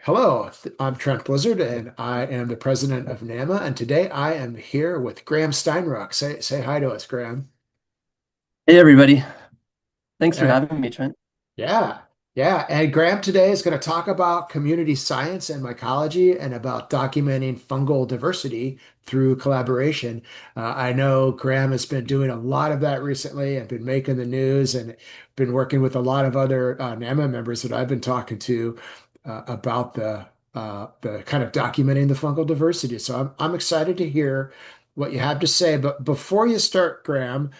Hello, I'm Trent Blizzard, and I am the president of NAMA. And today I am here with Graham Steinruck. Say hi to us, Graham. Hey everybody. Thanks for Uh, having me, Trent. yeah, yeah. And Graham today is going to talk about community science and mycology and about documenting fungal diversity through collaboration. I know Graham has been doing a lot of that recently and been making the news and been working with a lot of other NAMA members that I've been talking to about the kind of documenting the fungal diversity. So I'm excited to hear what you have to say. But before you start, Graham,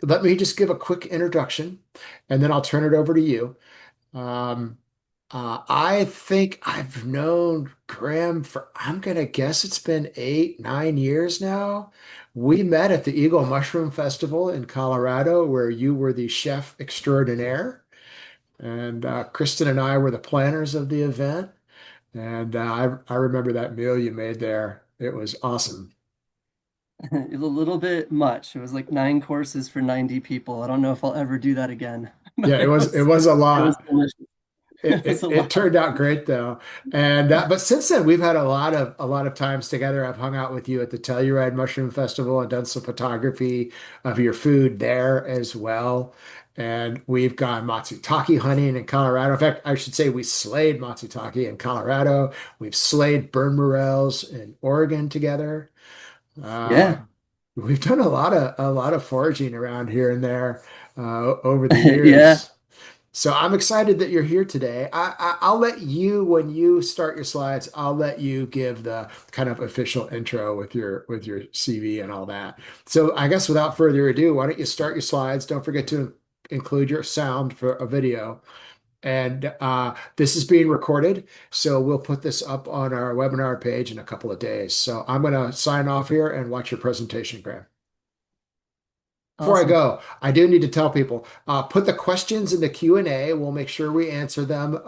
let me just give a quick introduction, and then I'll turn it over to you. Um, I think I've known Graham for, I'm gonna guess it's been 8, 9 years now. We met at the Eagle Mushroom Festival in Colorado, where you were the chef extraordinaire, and Kristen and I were the planners of the event. And I remember that meal you made there. It was awesome. A little bit much. It was like 9 courses for 90 people. I don't know if I'll ever do that again, Yeah, but it was a it was lot. delicious. It, It was it a it lot. turned out great though, and but since then we've had a lot of times together. I've hung out with you at the Telluride Mushroom Festival and done some photography of your food there as well. And we've gone matsutake hunting in Colorado. In fact, I should say we slayed matsutake in Colorado. We've slayed burn morels in Oregon together. Uh, Yeah. we've done a lot of foraging around here and there over the Yeah. years. So I'm excited that you're here today. I'll let you, when you start your slides, I'll let you give the kind of official intro with your CV and all that. So I guess without further ado, why don't you start your slides? Don't forget to include your sound for a video. And this is being recorded, so we'll put this up on our webinar page in a couple of days. So I'm going to sign off here and watch your presentation, Graham. Before I Awesome. go, I do need to tell people, put the questions in the Q&A. We'll make sure we answer them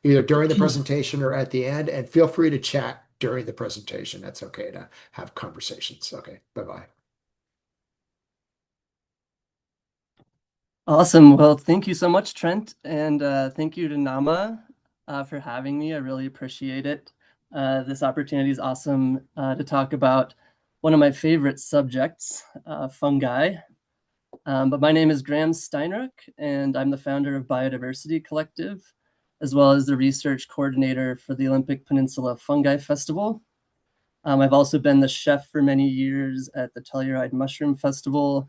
either during the presentation or at the end. And feel free to chat during the presentation. That's okay to have conversations. Okay, bye-bye. Awesome. Well, thank you so much, Trent, and thank you to Nama for having me. I really appreciate it. This opportunity is awesome to talk about one of my favorite subjects, fungi. But my name is Graham Steinruck, and I'm the founder of Biodiversity Collective, as well as the research coordinator for the Olympic Peninsula Fungi Festival. I've also been the chef for many years at the Telluride Mushroom Festival,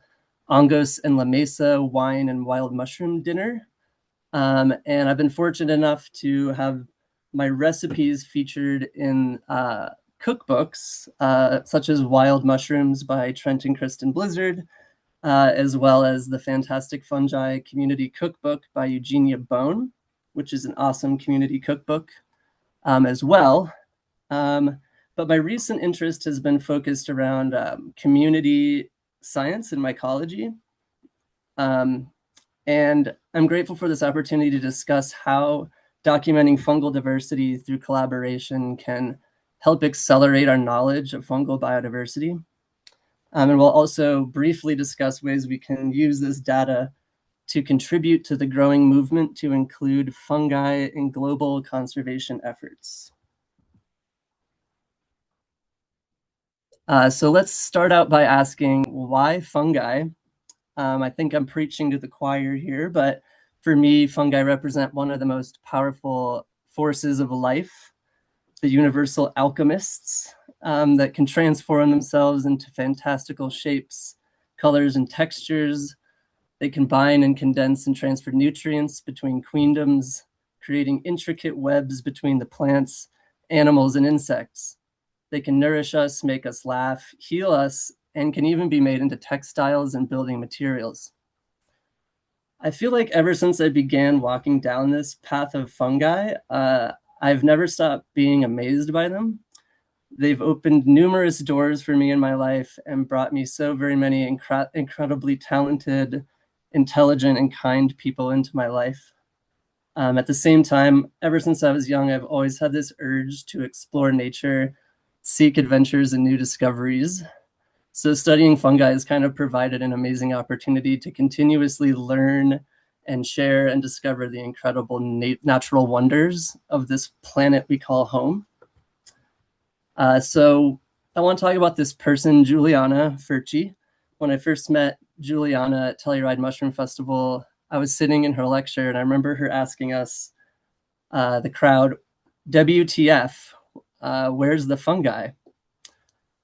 Angos and La Mesa Wine and Wild Mushroom Dinner. And I've been fortunate enough to have my recipes featured in cookbooks, such as Wild Mushrooms by Trent and Kristen Blizzard, as well as the Fantastic Fungi Community Cookbook by Eugenia Bone, which is an awesome community cookbook as well. Um, but my recent interest has been focused around community science and mycology. Um, and I'm grateful for this opportunity to discuss how documenting fungal diversity through collaboration can help accelerate our knowledge of fungal biodiversity. And we'll also briefly discuss ways we can use this data to contribute to the growing movement to include fungi in global conservation efforts. So let's start out by asking why fungi? I think I'm preaching to the choir here, but for me, fungi represent one of the most powerful forces of life, the universal alchemists that can transform themselves into fantastical shapes, colors, and textures. They combine and condense and transfer nutrients between queendoms, creating intricate webs between the plants, animals, and insects. They can nourish us, make us laugh, heal us, and can even be made into textiles and building materials. I feel like ever since I began walking down this path of fungi, I've never stopped being amazed by them. They've opened numerous doors for me in my life and brought me so very many incredibly talented, intelligent, and kind people into my life. At the same time, ever since I was young, I've always had this urge to explore nature, seek adventures and new discoveries. So studying fungi has kind of provided an amazing opportunity to continuously learn and share and discover the incredible natural wonders of this planet we call home. So I want to talk about this person, Juliana Furci. When I first met Juliana at Telluride Mushroom Festival, I was sitting in her lecture, and I remember her asking us, the crowd, WTF, where's the fungi?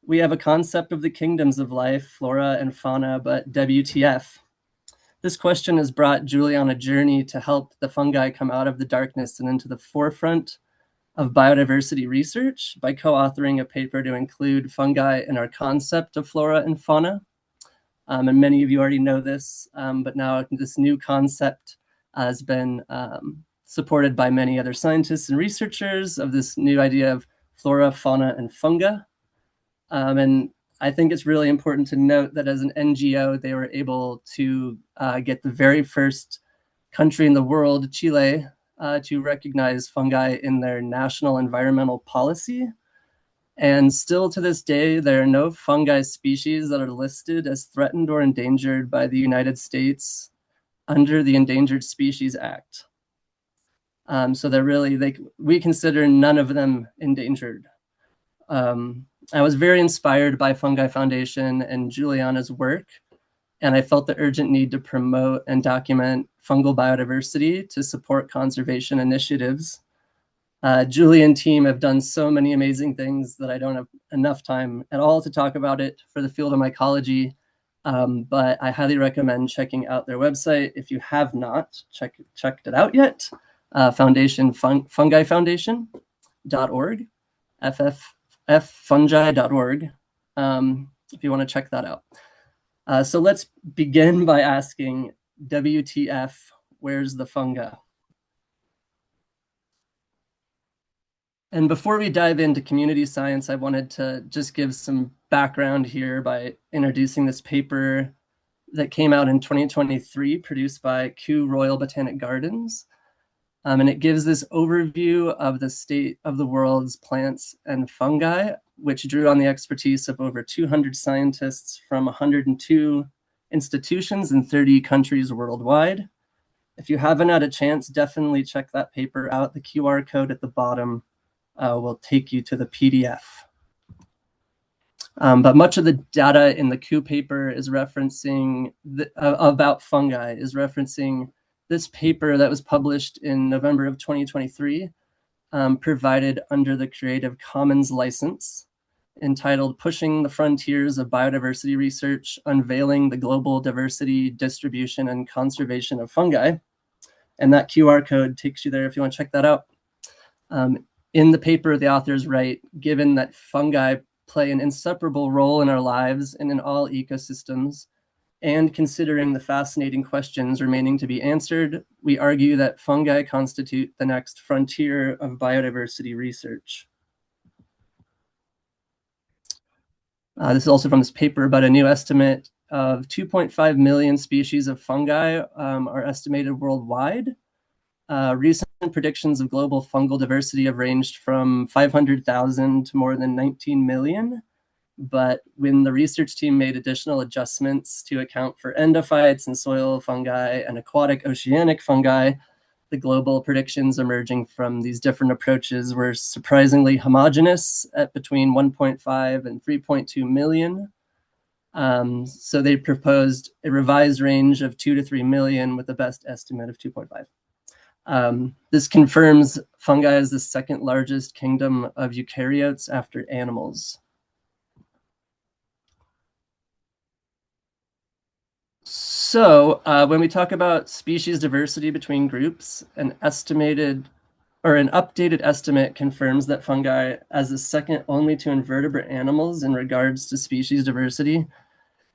We have a concept of the kingdoms of life, flora and fauna, but WTF? This question has brought Julie on a journey to help the fungi come out of the darkness and into the forefront of biodiversity research by co-authoring a paper to include fungi in our concept of flora and fauna. And many of you already know this, but now this new concept has been supported by many other scientists and researchers of this new idea of flora, fauna, and funga. And I think it's really important to note that as an NGO, they were able to get the very first country in the world, Chile, to recognize fungi in their national environmental policy. And still to this day, there are no fungi species that are listed as threatened or endangered by the United States under the Endangered Species Act. So they're really, we consider none of them endangered. I was very inspired by Fungi Foundation and Juliana's work, and I felt the urgent need to promote and document fungal biodiversity to support conservation initiatives. Julie and team have done so many amazing things that I don't have enough time at all to talk about it for the field of mycology, but I highly recommend checking out their website if you have not checked it out yet. Fungifoundation.org, fffungi.org, if you want to check that out. So let's begin by asking, WTF, where's the funga? And before we dive into community science, I wanted to just give some background here by introducing this paper that came out in 2023, produced by Kew Royal Botanic Gardens. And it gives this overview of the state of the world's plants and fungi, which drew on the expertise of over 200 scientists from 102 institutions in 30 countries worldwide. If you haven't had a chance, definitely check that paper out. The QR code at the bottom will take you to the PDF. But much of the data in the Kew paper is referencing about fungi, is referencing this paper that was published in November of 2023, provided under the Creative Commons license, entitled Pushing the Frontiers of Biodiversity Research, Unveiling the Global Diversity, Distribution, and Conservation of Fungi. And that QR code takes you there if you want to check that out. In the paper, the authors write, given that fungi play an inseparable role in our lives and in all ecosystems, and considering the fascinating questions remaining to be answered, we argue that fungi constitute the next frontier of biodiversity research. This is also from this paper, but a new estimate of 2.5 million species of fungi are estimated worldwide. Recent predictions of global fungal diversity have ranged from 500,000 to more than 19 million. But when the research team made additional adjustments to account for endophytes and soil fungi and aquatic oceanic fungi, the global predictions emerging from these different approaches were surprisingly homogeneous at between 1.5 and 3.2 million. So they proposed a revised range of 2 to 3 million with the best estimate of 2.5. This confirms fungi as the second largest kingdom of eukaryotes after animals. So when we talk about species diversity between groups, an estimated or an updated estimate confirms that fungi as the second only to invertebrate animals in regards to species diversity.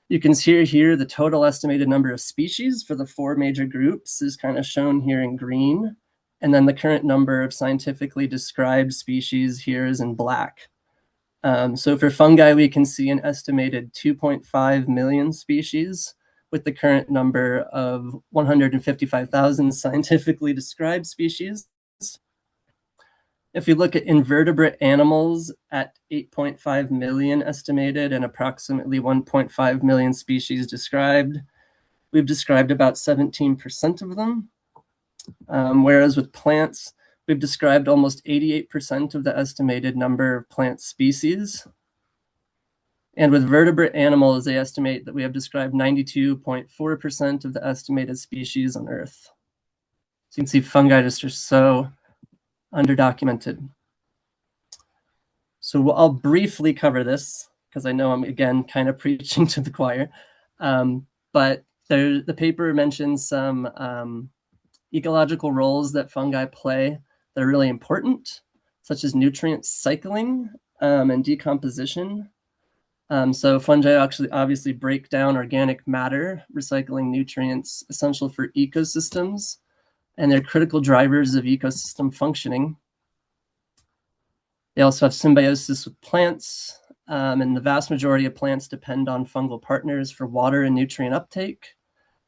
You can see here the total estimated number of species for the 4 major groups is kind of shown here in green. And then the current number of scientifically described species here is in black. So for fungi, we can see an estimated 2.5 million species, with the current number of 155,000 scientifically described species. If we look at invertebrate animals at 8.5 million estimated and approximately 1.5 million species described, We've described about 17% of them, whereas with plants, we've described almost 88% of the estimated number of plant species. And with vertebrate animals, they estimate that we have described 92.4% of the estimated species on Earth. So you can see fungi just are so underdocumented. So I'll briefly cover this because I know I'm, again, kind of preaching to the choir. But the paper mentions some ecological roles that fungi play that are really important, such as nutrient cycling and decomposition. So fungi actually obviously break down organic matter, recycling nutrients essential for ecosystems, and they're critical drivers of ecosystem functioning. They also have symbiosis with plants, and the vast majority of plants depend on fungal partners for water and nutrient uptake.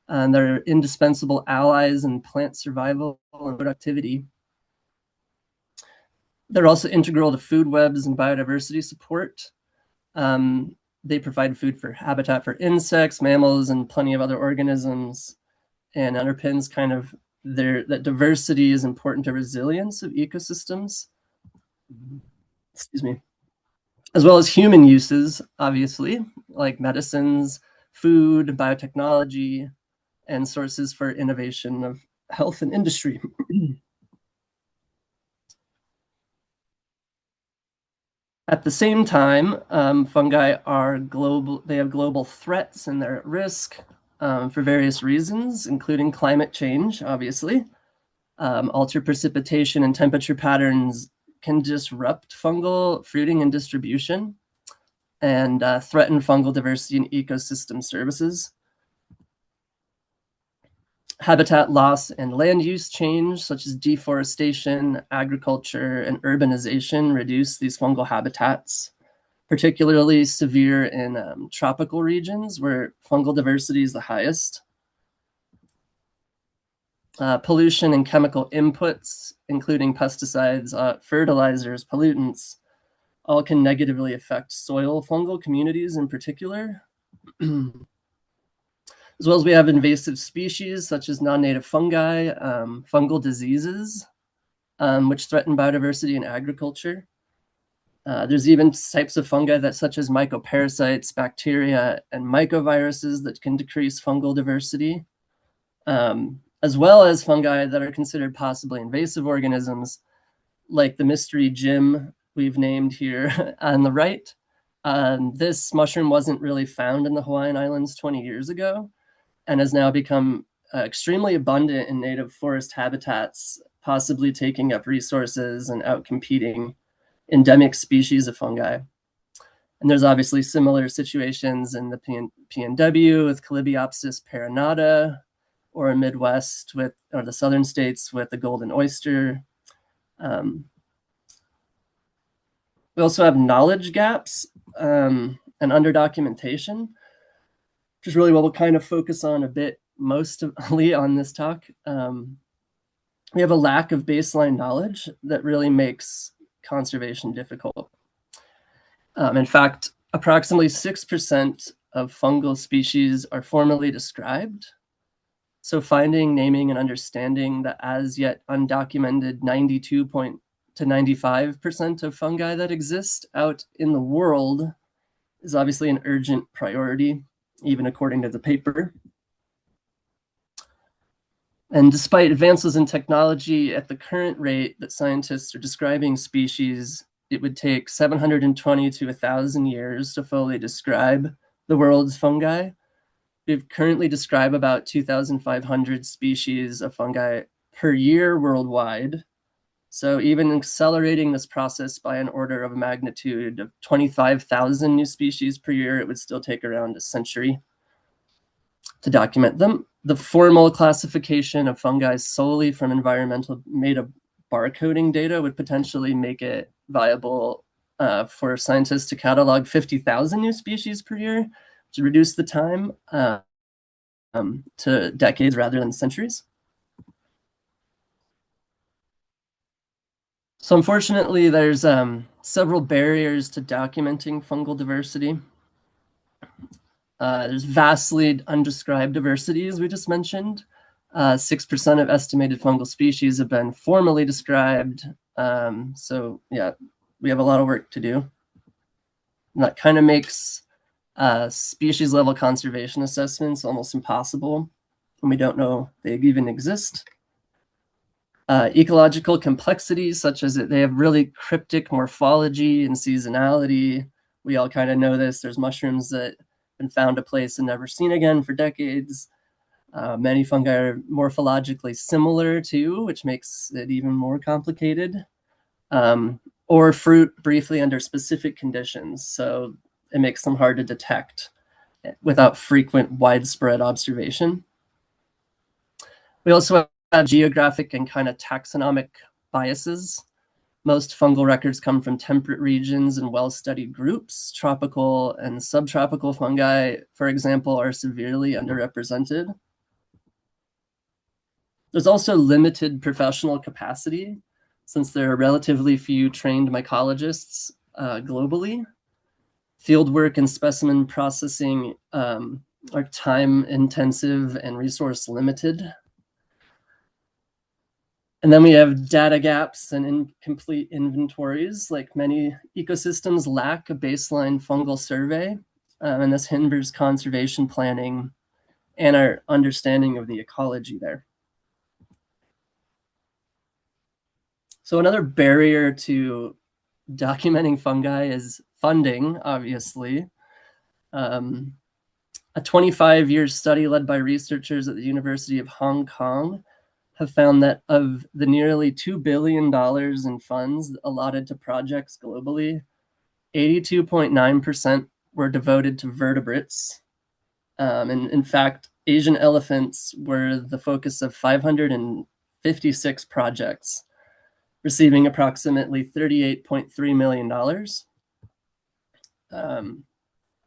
And they're indispensable allies in plant survival and productivity. They're also integral to food webs and biodiversity support. They provide food for habitat for insects, mammals, and plenty of other organisms, and underpins kind of that diversity is important to resilience of ecosystems. Excuse me. As well as human uses, obviously, like medicines, food, biotechnology, and sources for innovation of health and industry. At the same time, fungi are global. They have global threats and they're at risk for various reasons, including climate change, obviously. Altered precipitation and temperature patterns can disrupt fungal fruiting and distribution and threaten fungal diversity and ecosystem services. Habitat loss and land use change, such as deforestation, agriculture, and urbanization, reduce these fungal habitats, particularly severe in tropical regions where fungal diversity is the highest. Pollution and chemical inputs, including pesticides, fertilizers, pollutants, all can negatively affect soil fungal communities in particular. As well as we have invasive species such as non-native fungi, fungal diseases, which threaten biodiversity in agriculture. There's even types of fungi that, such as mycoparasites, bacteria, and mycoviruses that can decrease fungal diversity, as well as fungi that are considered possibly invasive organisms, like the mystery Jim we've named here on the right. This mushroom wasn't really found in the Hawaiian Islands 20 years ago and has now become extremely abundant in native forest habitats, possibly taking up resources and outcompeting endemic species of fungi. And there's obviously similar situations in the PNW with Calibiopsis perinata, or in Midwest or the southern states with the golden oyster. We also have knowledge gaps and underdocumentation, which is really what we'll kind of focus on a bit mostly on this talk. We have a lack of baseline knowledge that really makes conservation difficult. In fact, approximately 6% of fungal species are formally described. So finding, naming, and understanding the as yet undocumented 92 to 95% of fungi that exist out in the world is obviously an urgent priority, even according to the paper. And despite advances in technology at the current rate that scientists are describing species, it would take 720 to 1,000 years to fully describe the world's fungi. We currently describe about 2,500 species of fungi per year worldwide. So even accelerating this process by an order of magnitude of 25,000 new species per year, it would still take around a century to document them. The formal classification of fungi solely from environmental made-up barcoding data would potentially make it viable for scientists to catalog 50,000 new species per year to reduce the time to decades rather than centuries. So unfortunately, there's several barriers to documenting fungal diversity. There's vastly undescribed diversity, as we just mentioned. 6% of estimated fungal species have been formally described. So yeah, we have a lot of work to do. And that kind of makes species level conservation assessments almost impossible when we don't know they even exist. Ecological complexities, such as they have really cryptic morphology and seasonality. We all kind of know this. There's mushrooms that have been found a place and never seen again for decades. Many fungi are morphologically similar too, which makes it even more complicated. Or fruit briefly under specific conditions, so it makes them hard to detect without frequent widespread observation. We also have geographic and kind of taxonomic biases. Most fungal records come from temperate regions and well-studied groups. Tropical and subtropical fungi, for example, are severely underrepresented. There's also limited professional capacity, since there are relatively few trained mycologists globally. Fieldwork and specimen processing are time intensive and resource limited. And then we have data gaps and incomplete inventories. Like many ecosystems lack a baseline fungal survey, and this hinders conservation planning and our understanding of the ecology there. So another barrier to documenting fungi is funding, obviously. A 25-year study led by researchers at the University of Hong Kong have found that of the nearly $2 billion in funds allotted to projects globally, 82.9% were devoted to vertebrates. And in fact, Asian elephants were the focus of 556 projects, receiving approximately $38.3 million.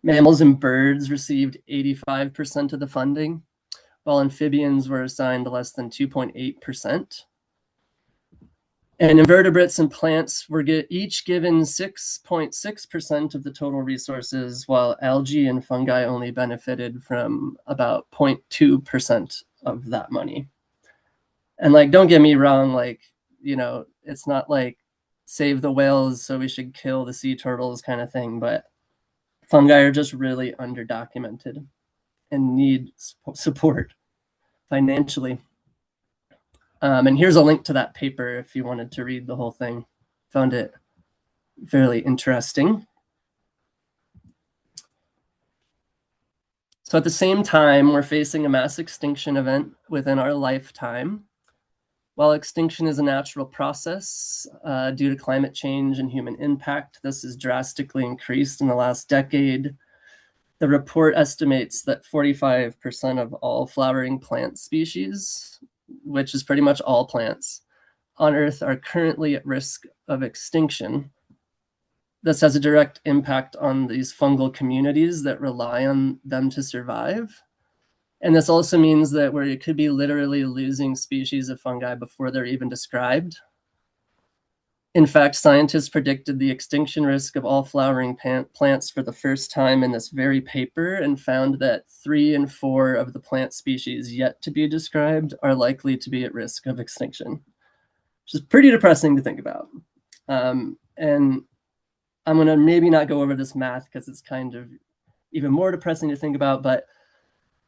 Mammals and birds received 85% of the funding, while amphibians were assigned less than 2.8%. And invertebrates and plants were each given 6.6% of the total resources, while algae and fungi only benefited from about 0.2% of that money. And like, don't get me wrong, like, you know, it's not like save the whales so we should kill the sea turtles kind of thing, but fungi are just really underdocumented and need support financially. And here's a link to that paper if you wanted to read the whole thing. Found it fairly interesting. So at the same time, we're facing a mass extinction event within our lifetime. While extinction is a natural process due to climate change and human impact, this has drastically increased in the last decade. The report estimates that 45% of all flowering plant species, which is pretty much all plants on Earth, are currently at risk of extinction. This has a direct impact on these fungal communities that rely on them to survive. And this also means that we could be literally losing species of fungi before they're even described. In fact, scientists predicted the extinction risk of all flowering plants for the first time in this very paper and found that 3 and 4 of the plant species yet to be described are likely to be at risk of extinction, which is pretty depressing to think about. And I'm going to maybe not go over this math because it's kind of even more depressing to think about, but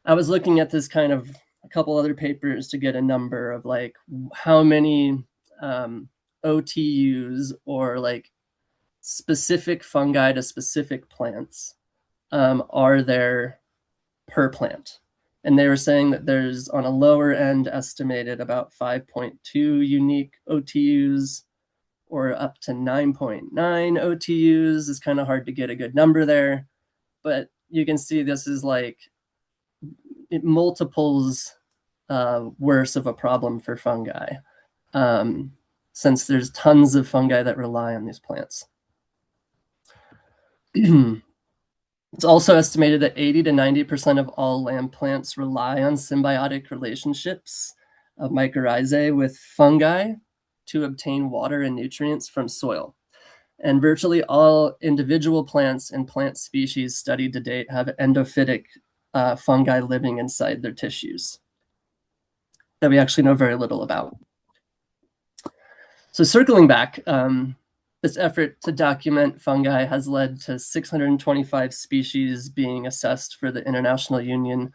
I was looking at this kind of a couple other papers to get a number of like how many OTUs or like specific fungi to specific plants are there per plant. And they were saying that there's on a lower end estimated about 5.2 unique OTUs or up to 9.9 OTUs. It's kind of hard to get a good number there, but you can see this is like it multiples worse of a problem for fungi, since there's tons of fungi that rely on these plants. It's also estimated that 80 to 90% of all land plants rely on symbiotic relationships of mycorrhizae with fungi to obtain water and nutrients from soil. And virtually all individual plants and plant species studied to date have endophytic fungi living inside their tissues that we actually know very little about. So circling back, this effort to document fungi has led to 625 species being assessed for the International Union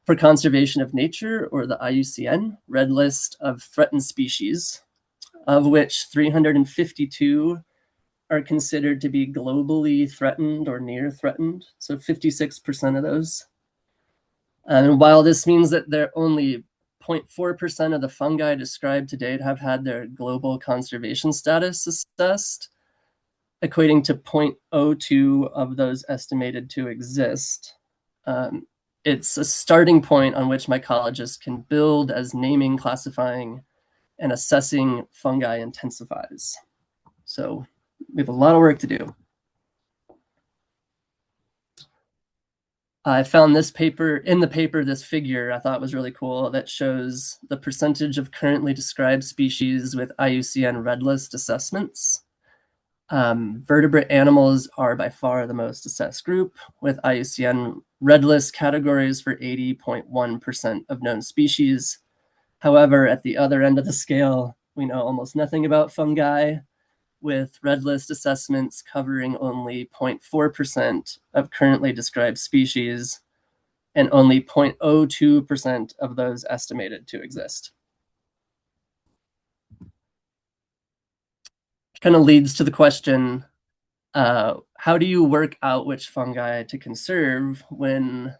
for Conservation of Nature, or the IUCN, Red List of Threatened Species, of which 352 are considered to be globally threatened or near threatened, so 56% of those. And while this means that there are only 0.4% of the fungi described to date have had their global conservation status assessed, equating to 0.02 of those estimated to exist. It's a starting point on which mycologists can build as naming, classifying, and assessing fungi intensifies. So we have a lot of work to do. I found this paper, in the paper, this figure I thought was really cool that shows the percentage of currently described species with IUCN Red List assessments. Vertebrate animals are by far the most assessed group, with IUCN Red List categories for 80.1% of known species. However, at the other end of the scale, we know almost nothing about fungi, with Red List assessments covering only 0.4% of currently described species and only 0.02% of those estimated to exist. Which kind of leads to the question, how do you work out which fungi to conserve when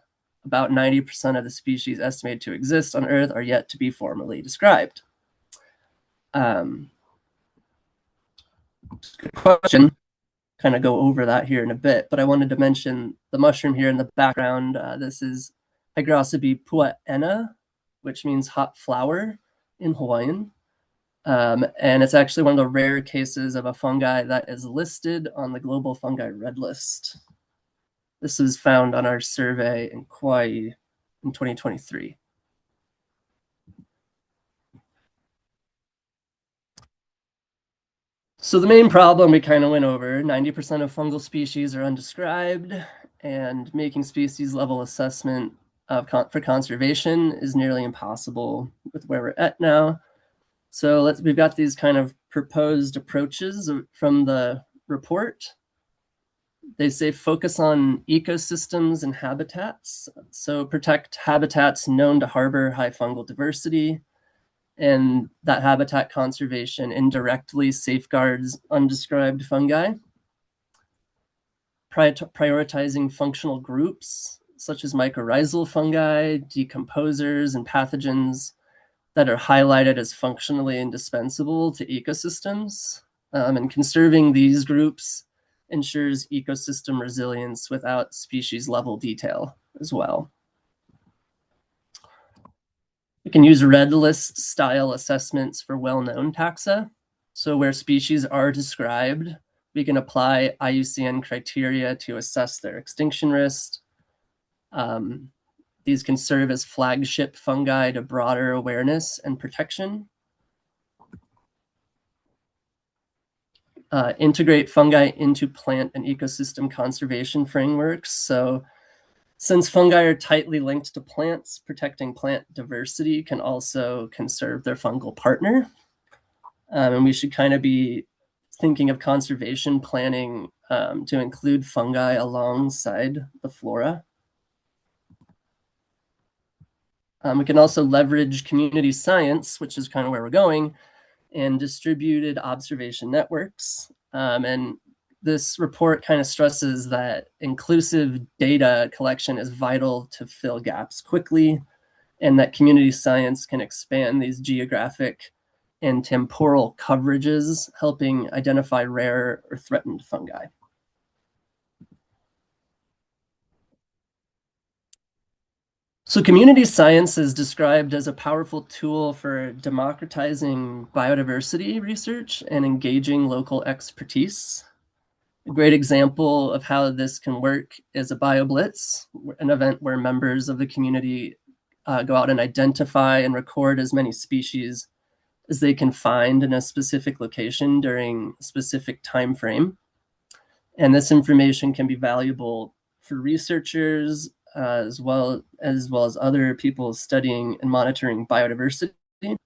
about 90% of the species estimated to exist on Earth are yet to be formally described? Good question. Kind of go over that here in a bit, but I wanted to mention the mushroom here in the background. This is Hygrocebi puaena, which means hot flower in Hawaiian. And it's actually one of the rare cases of a fungi that is listed on the Global Fungi Red List. This was found on our survey in Kauai in 2023. So the main problem we kind of went over, 90% of fungal species are undescribed, and making species level assessment for conservation is nearly impossible with where we're at now. So we've got these kind of proposed approaches from the report. They say focus on ecosystems and habitats. So protect habitats known to harbor high fungal diversity, and that habitat conservation indirectly safeguards undescribed fungi. Prioritizing functional groups such as mycorrhizal fungi, decomposers, and pathogens that are highlighted as functionally indispensable to ecosystems. And conserving these groups ensures ecosystem resilience without species level detail as well. We can use red list style assessments for well-known taxa. So where species are described, we can apply IUCN criteria to assess their extinction risk. These can serve as flagship fungi to broader awareness and protection. Integrate fungi into plant and ecosystem conservation frameworks. So since fungi are tightly linked to plants, protecting plant diversity can also conserve their fungal partner. And we should kind of be thinking of conservation planning to include fungi alongside the flora. We can also leverage community science, which is kind of where we're going, and distributed observation networks. And this report kind of stresses that inclusive data collection is vital to fill gaps quickly, and that community science can expand these geographic and temporal coverages, helping identify rare or threatened fungi. So community science is described as a powerful tool for democratizing biodiversity research and engaging local expertise. A great example of how this can work is a BioBlitz, an event where members of the community go out and identify and record as many species as they can find in a specific location during a specific time frame. And this information can be valuable for researchers as well as other people studying and monitoring biodiversity. There's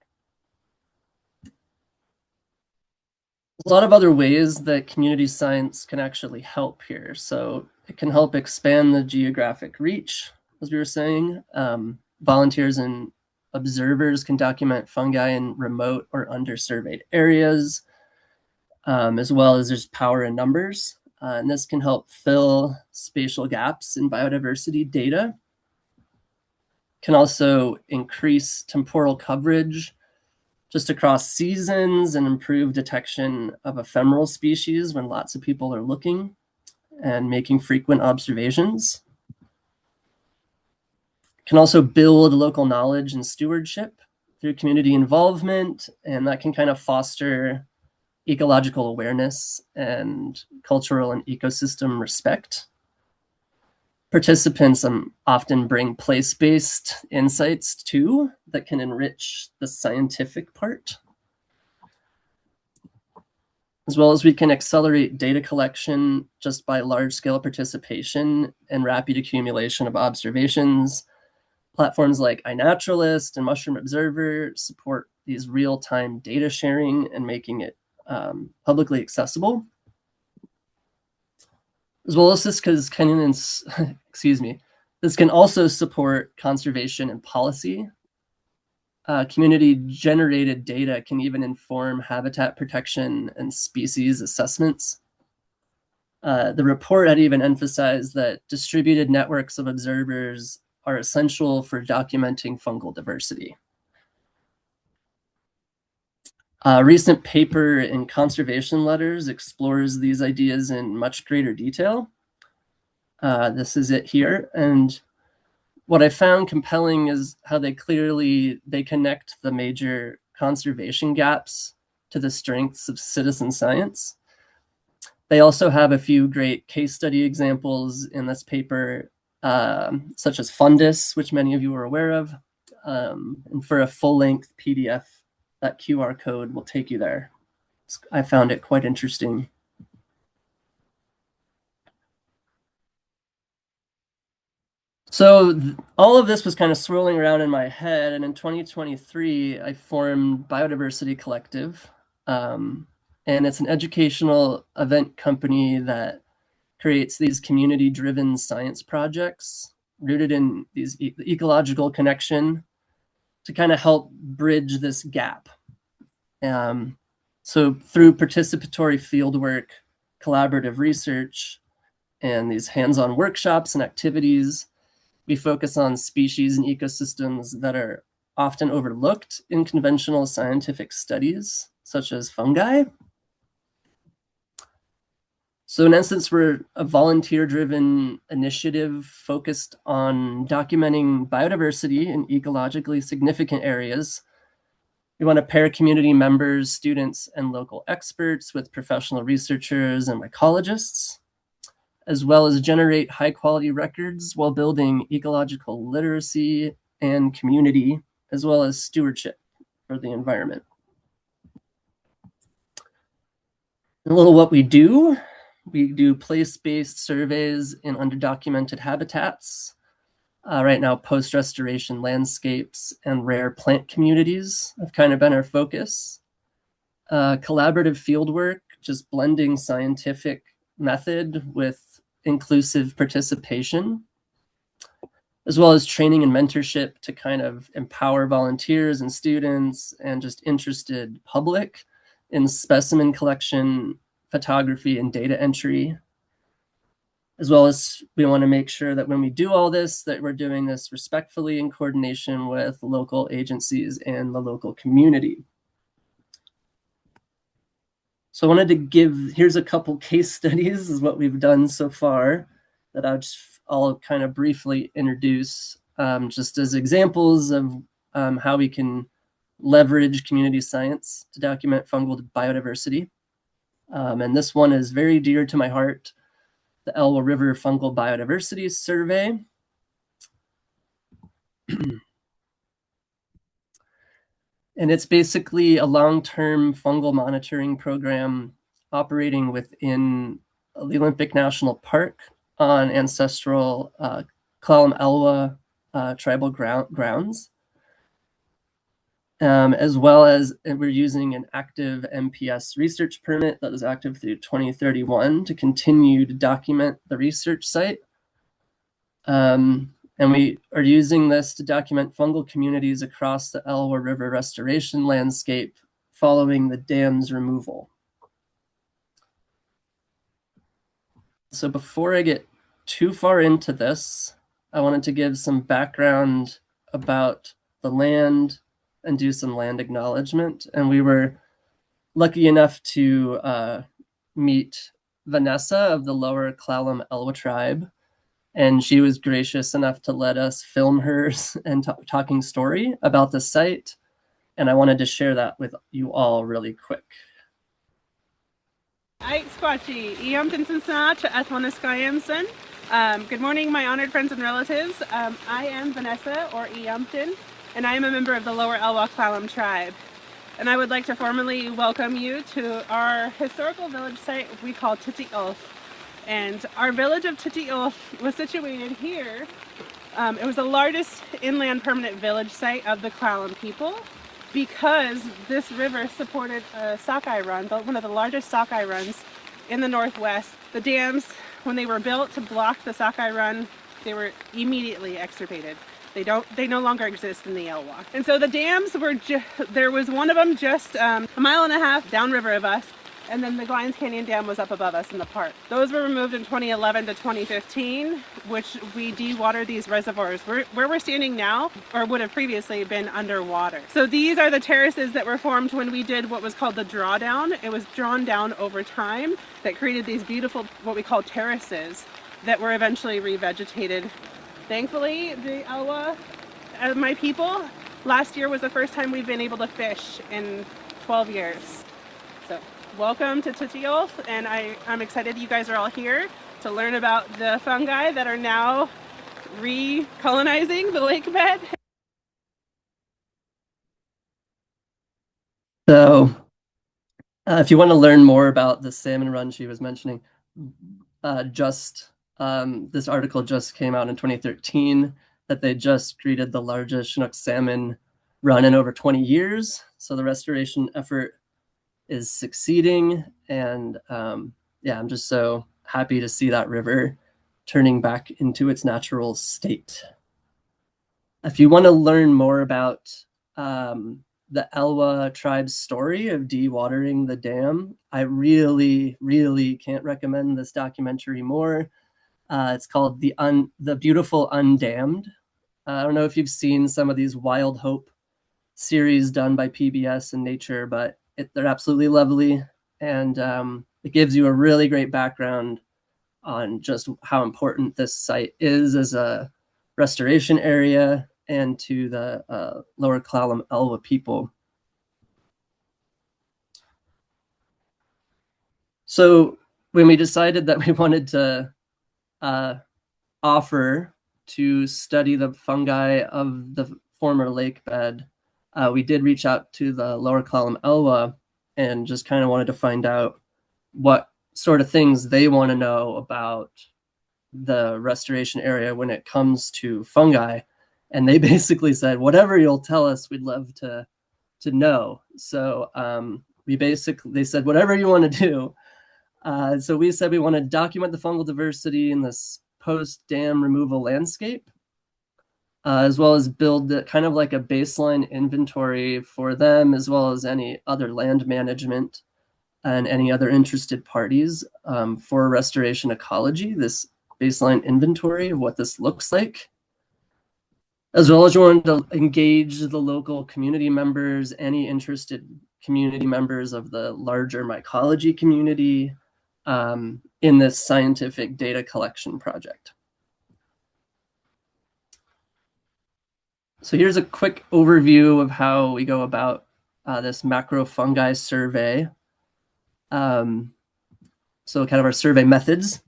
a lot of other ways that community science can actually help here. So it can help expand the geographic reach, as we were saying. Volunteers and observers can document fungi in remote or undersurveyed areas, as well as there's power in numbers. And this can help fill spatial gaps in biodiversity data. Can also increase temporal coverage just across seasons and improve detection of ephemeral species when lots of people are looking and making frequent observations. Can also build local knowledge and stewardship through community involvement, and that can kind of foster ecological awareness and cultural and ecosystem respect. Participants often bring place-based insights too that can enrich the scientific part. As well as we can accelerate data collection just by large-scale participation and rapid accumulation of observations. Platforms like iNaturalist and Mushroom Observer support these real-time data sharing and making it publicly accessible. As well as this, because this can also support conservation and policy. Community-generated data can even inform habitat protection and species assessments. The report had even emphasized that distributed networks of observers are essential for documenting fungal diversity. A recent paper in Conservation Letters explores these ideas in much greater detail. This is it here. And what I found compelling is how they connect the major conservation gaps to the strengths of citizen science. They also have a few great case study examples in this paper, such as Fundus, which many of you are aware of. And for a full-length PDF, that QR code will take you there. I found it quite interesting. So all of this was kind of swirling around in my head, and in 2023, I formed Biodiversity Collective, and it's an educational event company that creates these community-driven science projects rooted in these ecological connection to kind of help bridge this gap. So through participatory fieldwork, collaborative research, and these hands-on workshops and activities, we focus on species and ecosystems that are often overlooked in conventional scientific studies, such as fungi. So in essence, we're a volunteer-driven initiative focused on documenting biodiversity in ecologically significant areas. We want to pair community members, students, and local experts with professional researchers and mycologists, as well as generate high-quality records while building ecological literacy and community, as well as stewardship for the environment. A little what we do. We do place-based surveys in underdocumented habitats. Right now, post-restoration landscapes and rare plant communities have kind of been our focus. Collaborative fieldwork, just blending scientific method with inclusive participation, as well as training and mentorship to kind of empower volunteers and students and just interested public in specimen collection, photography, and data entry. As well as we want to make sure that when we do all this, that we're doing this respectfully in coordination with local agencies and the local community. So I wanted to here's a couple case studies is what we've done so far that I'll kind of briefly introduce just as examples of how we can leverage community science to document fungal biodiversity. And this one is very dear to my heart, the Elwha River Fungal Biodiversity Survey. And it's basically a long-term fungal monitoring program operating within the Olympic National Park on ancestral Clallam Elwha tribal grounds, as well as we're using an active MPS research permit that is active through 2031 to continue to document the research site. And we are using this to document fungal communities across the Elwha River restoration landscape following the dam's removal. So before I get too far into this, I wanted to give some background about the land and do some land acknowledgement. And we were lucky enough to meet Vanessa of the Lower Clallam Elwha tribe. And she was gracious enough to let us film her and talking story about the site. And I wanted to share that with you all really quick. Good morning, my honored friends and relatives. I am Vanessa, or Eampton, and I am a member of the Lower Elwha Clallam tribe. And I would like to formally welcome you to our historical village site we call Titi'olf. And our village of Titi'olf was situated here. It was the largest inland permanent village site of the Clallam people because this river supported a sockeye run, one of the largest sockeye runs in the Northwest. The dams, when they were built to block the sockeye run, they were immediately extirpated. They no longer exist in the Elwha. And so the dams were there was one of them just a mile and a half downriver of us, and then the Glines Canyon Dam was up above us in the park. Those were removed in 2011 to 2015, which we dewatered these reservoirs. Where we're standing now, or would have previously been underwater. So these are the terraces that were formed when we did what was called the drawdown. It was drawn down over time that created these beautiful, what we call terraces, that were eventually revegetated. Thankfully, the Elwha, my people, last year was the first time we've been able to fish in 12 years. So welcome to Titi'olf, and I'm excited you guys are all here to learn about the fungi that are now recolonizing the lake bed. So if you want to learn more about the salmon run she was mentioning, this article just came out in 2013 that they just greeted the largest Chinook salmon run in over 20 years. So the restoration effort is succeeding, and yeah, I'm just so happy to see that river turning back into its natural state. If you want to learn more about the Elwha tribe's story of dewatering the dam, I really, really can't recommend this documentary more. It's called The Beautiful Undammed. I don't know if you've seen some of these Wild Hope series done by PBS and Nature, but they're absolutely lovely, and it gives you a really great background on just how important this site is as a restoration area and to the Lower Clallam Elwha people. So when we decided that we wanted to offer to study the fungi of the former lake bed, we did reach out to the Lower Clallam Elwha and just kind of wanted to find out what sort of things they want to know about the restoration area when it comes to fungi. And they basically said, whatever you'll tell us, we'd love to know. So they said, whatever you want to do. So we said we want to document the fungal diversity in this post-dam removal landscape, as well as build kind of like a baseline inventory for them, as well as any other land management and any other interested parties for restoration ecology, this baseline inventory of what this looks like. As well as you want to engage the local community members, any interested community members of the larger mycology community in this scientific data collection project. So here's a quick overview of how we go about this macrofungi survey. So kind of our survey methods.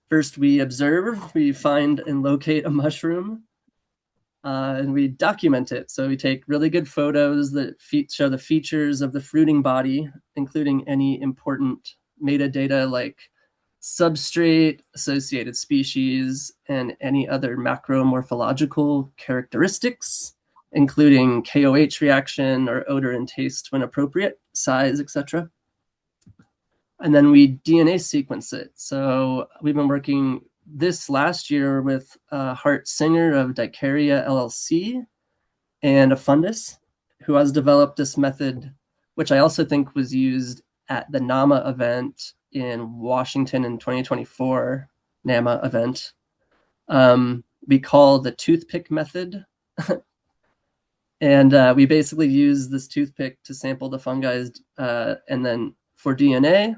First, we observe, we find and locate a mushroom, and we document it. So we take really good photos that show the features of the fruiting body, including any important metadata like substrate, associated species, and any other macromorphological characteristics, including KOH reaction or odor and taste when appropriate, size, etc. And then we DNA sequence it. So we've been working this last year with Hart Singer of Dicaria LLC and a fundus who has developed this method, which I also think was used at the NAMA event in Washington in 2024, NAMA event. We call the toothpick method. And we basically use this toothpick to sample the fungi and then for DNA.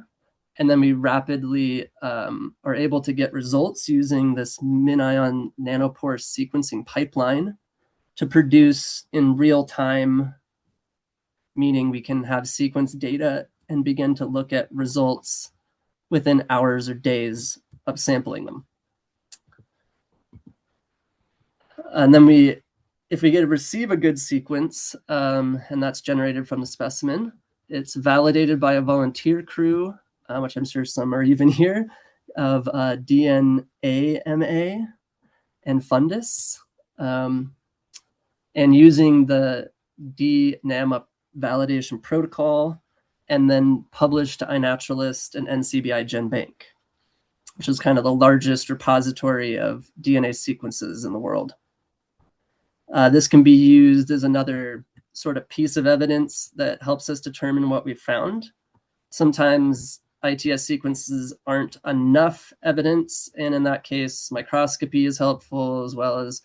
And then we rapidly are able to get results using this MinION nanopore sequencing pipeline to produce in real time, meaning we can have sequence data and begin to look at results within hours or days of sampling them. And then if we get to receive a good sequence, and that's generated from the specimen, it's validated by a volunteer crew, which I'm sure some are even here, of DNA MA and fundus, and using the DNAMA validation protocol, and then published to iNaturalist and NCBI GenBank, which is kind of the largest repository of DNA sequences in the world. This can be used as another sort of piece of evidence that helps us determine what we found. Sometimes ITS sequences aren't enough evidence, and in that case, microscopy is helpful, as well as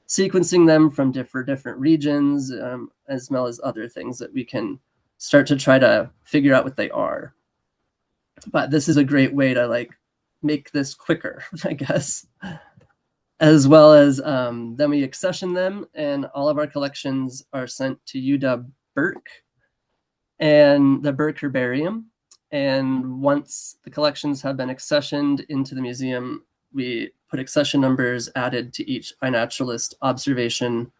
sequencing them from different regions, as well as other things that we can start to try to figure out what they are. But this is a great way to make this quicker, I guess. As well as then we accession them, and all of our collections are sent to UW Burke and the Burke Herbarium. And once the collections have been accessioned into the museum, we put accession numbers added to each iNaturalist observation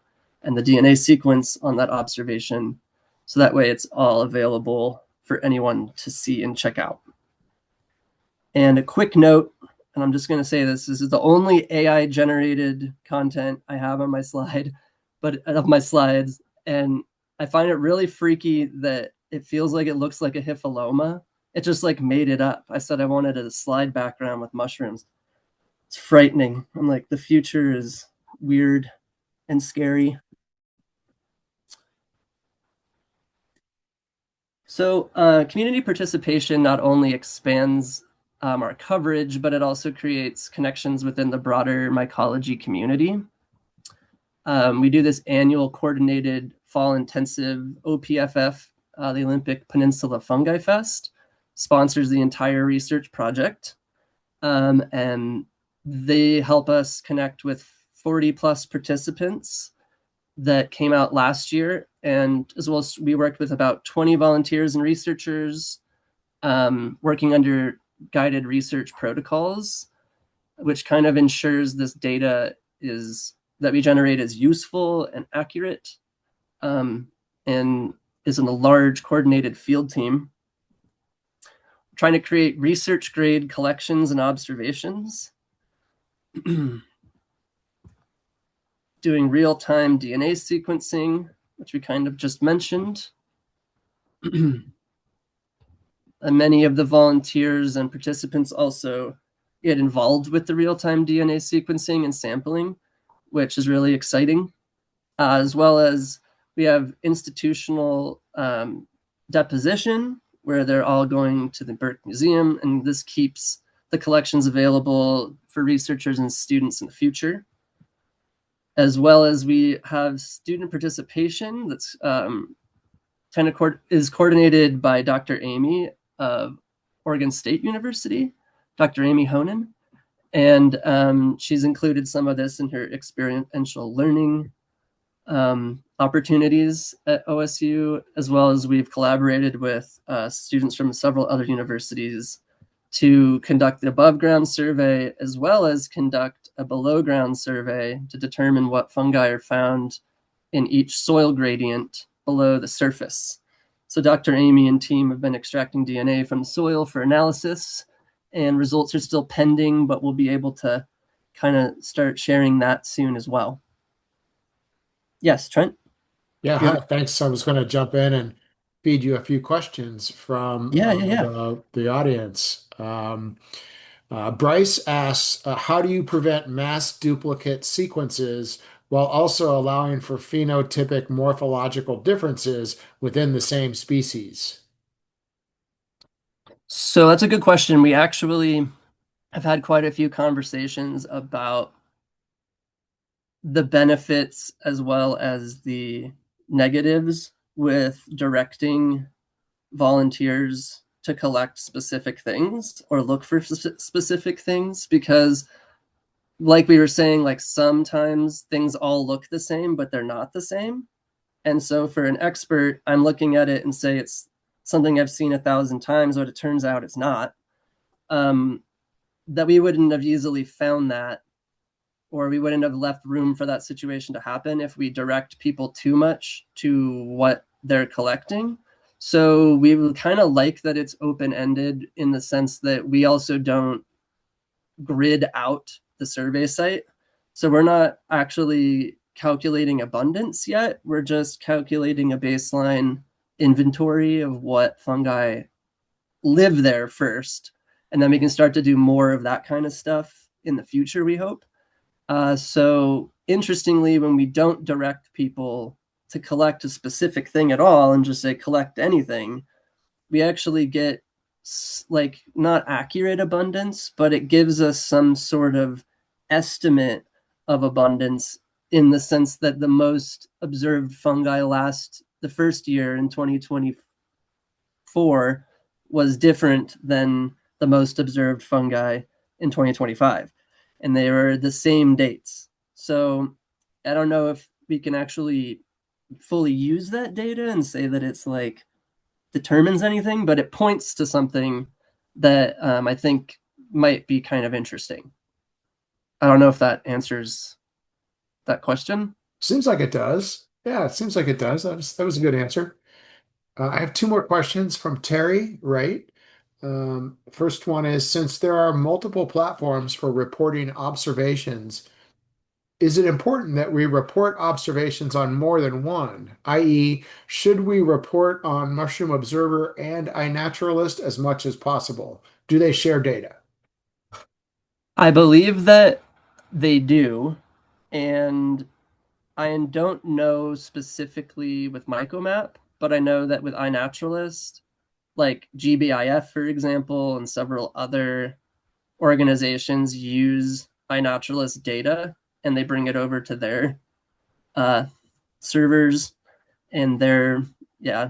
and the DNA sequence on that observation. So that way it's all available for anyone to see and check out. And a quick note, and I'm just going to say this is the only AI generated content I have on my slide, but of my slides. And I find it really freaky that it feels like it looks like a hypholoma. It just made it up. I said I wanted a slide background with mushrooms. It's frightening. I'm like, the future is weird and scary. So community participation not only expands our coverage, but it also creates connections within the broader mycology community. We do this annual coordinated fall intensive OPFF, the Olympic Peninsula Fungi Fest, sponsors the entire research project. And they help us connect with 40 plus participants that came out last year. And as well as we worked with about 20 volunteers and researchers working under guided research protocols, which kind of ensures this data that we generate is useful and accurate, and is in a large coordinated field team. Trying to create research grade collections and observations. Doing real-time DNA sequencing, which we kind of just mentioned. And many of the volunteers and participants also get involved with the real-time DNA sequencing and sampling, which is really exciting. As well as we have institutional deposition, where they're all going to the Burke Museum, and this keeps the collections available for researchers and students in the future. As well as we have student participation that's is coordinated by Dr. Amy of Oregon State University, Dr. Amy Honan. And she's included some of this in her experiential learning opportunities at OSU, as well as we've collaborated with students from several other universities to conduct the above ground survey, as well as conduct a below ground survey to determine what fungi are found in each soil gradient below the surface. So Dr. Amy and team have been extracting DNA from the soil for analysis and results are still pending, but we'll be able to kind of start sharing that soon as well. Yes, Trent? Yeah, You have hi, thanks. I was going to jump in and feed you a few questions from yeah. the audience. Bryce asks, how do you prevent mass duplicate sequences while also allowing for phenotypic morphological differences within the same species? So that's a good question. We actually have had quite a few conversations about the benefits as well as the negatives with directing volunteers to collect specific things or look for specific things, because like we were saying, like sometimes things all look the same but they're not the same. And so for an expert, I'm looking at it and say it's something I've seen 1,000 times, but it turns out it's not. um, that we wouldn't have easily found that, or we wouldn't have left room for that situation to happen if we direct people too much to what they're collecting. So we kind of like that it's open-ended in the sense that we also don't grid out the survey site. So we're not actually calculating abundance yet. We're just calculating a baseline inventory of what fungi live there first. And then we can start to do more of that kind of stuff in the future, we hope. So interestingly, when we don't direct people to collect a specific thing at all and just say collect anything, we actually get like not accurate abundance, but it gives us some sort of estimate of abundance in the sense that the most observed fungi last the first year in 2024 was different than the most observed fungi in 2025, and they were the same dates. So I don't know if we can actually fully use that data and say that it's like determines anything, but it points to something that I think might be kind of interesting. I don't know if that answers that question. Seems like it does. Yeah, it seems like it does. That was a good answer. I have two more questions from Terry Wright. First one is, since there are multiple platforms for reporting observations, is it important that we report observations on more than one? I.e., should we report on Mushroom Observer and iNaturalist as much as possible? Do they share data? I believe that they do, and I don't know specifically with Mycomap, but I know that with iNaturalist, like GBIF, for example, and several other organizations use iNaturalist data and they bring it over to their uh, servers and their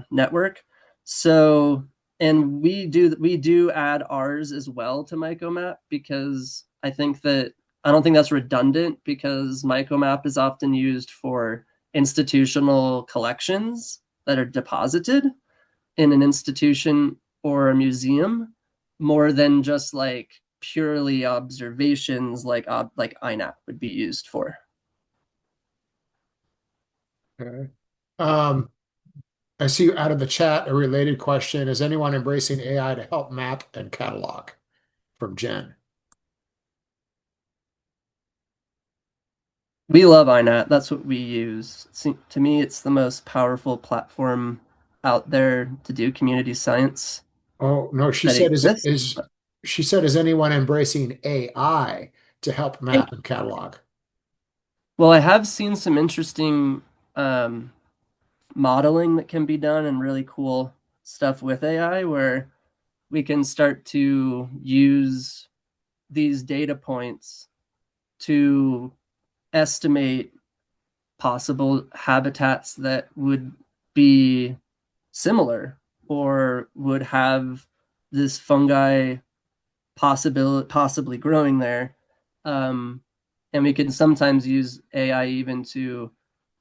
network. So and we do add ours as well to Mycomap, because I don't think that's redundant, because Mycomap is often used for institutional collections that are deposited in an institution or a museum, more than just like purely observations like INAP would be used for. Okay. Um, I see out of the chat a related question. Is anyone embracing AI to help map and catalog? From Jen. We love INAT. That's what we use. To me, it's the most powerful platform out there to do community science Oh, no, she that said, exists. But is anyone embracing AI to help hey, map and catalog? well, I have seen some interesting um, modeling that can be done and really cool stuff with AI, where we can start to use these data points to estimate possible habitats that would be similar or would have this fungi possibly growing there. Um, and we can sometimes use AI even to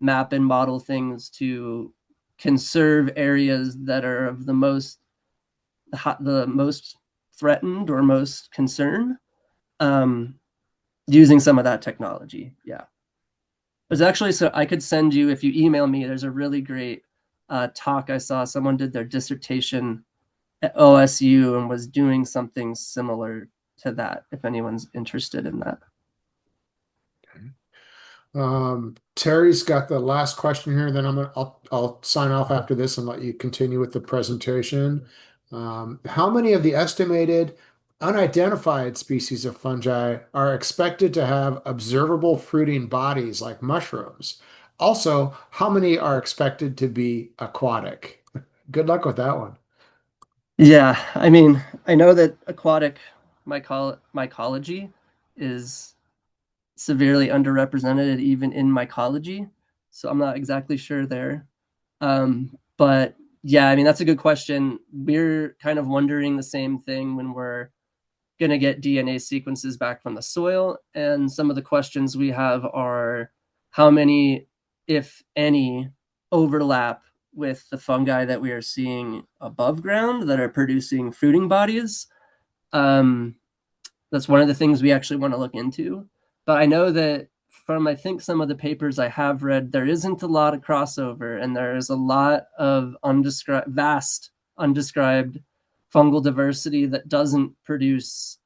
map and model things to conserve areas that are of the most threatened or most concern, um, using some of that technology. Yeah. There's actually, so I could send you, if you email me, there's a really great talk I saw. Someone did their dissertation at OSU and was doing something similar to that, if anyone's interested in that. Terry's got the last question here, then I'll sign off after this and let you continue with the presentation. How many of the estimated unidentified species of fungi are expected to have observable fruiting bodies like mushrooms? Also, how many are expected to be aquatic? Good luck with that one. Yeah, I mean, I know that aquatic mycology is severely underrepresented even in mycology, so I'm not exactly sure there. But yeah, I mean, that's a good question. We're kind of wondering the same thing when we're going to get DNA sequences back from the soil. And some of the questions we have are how many, if any, overlap with the fungi that we are seeing above ground that are producing fruiting bodies. Um, that's one of the things we actually want to look into. But I know that from, I think, some of the papers I have read, there isn't a lot of crossover, and there is a lot of vast undescribed fungal diversity that doesn't produce,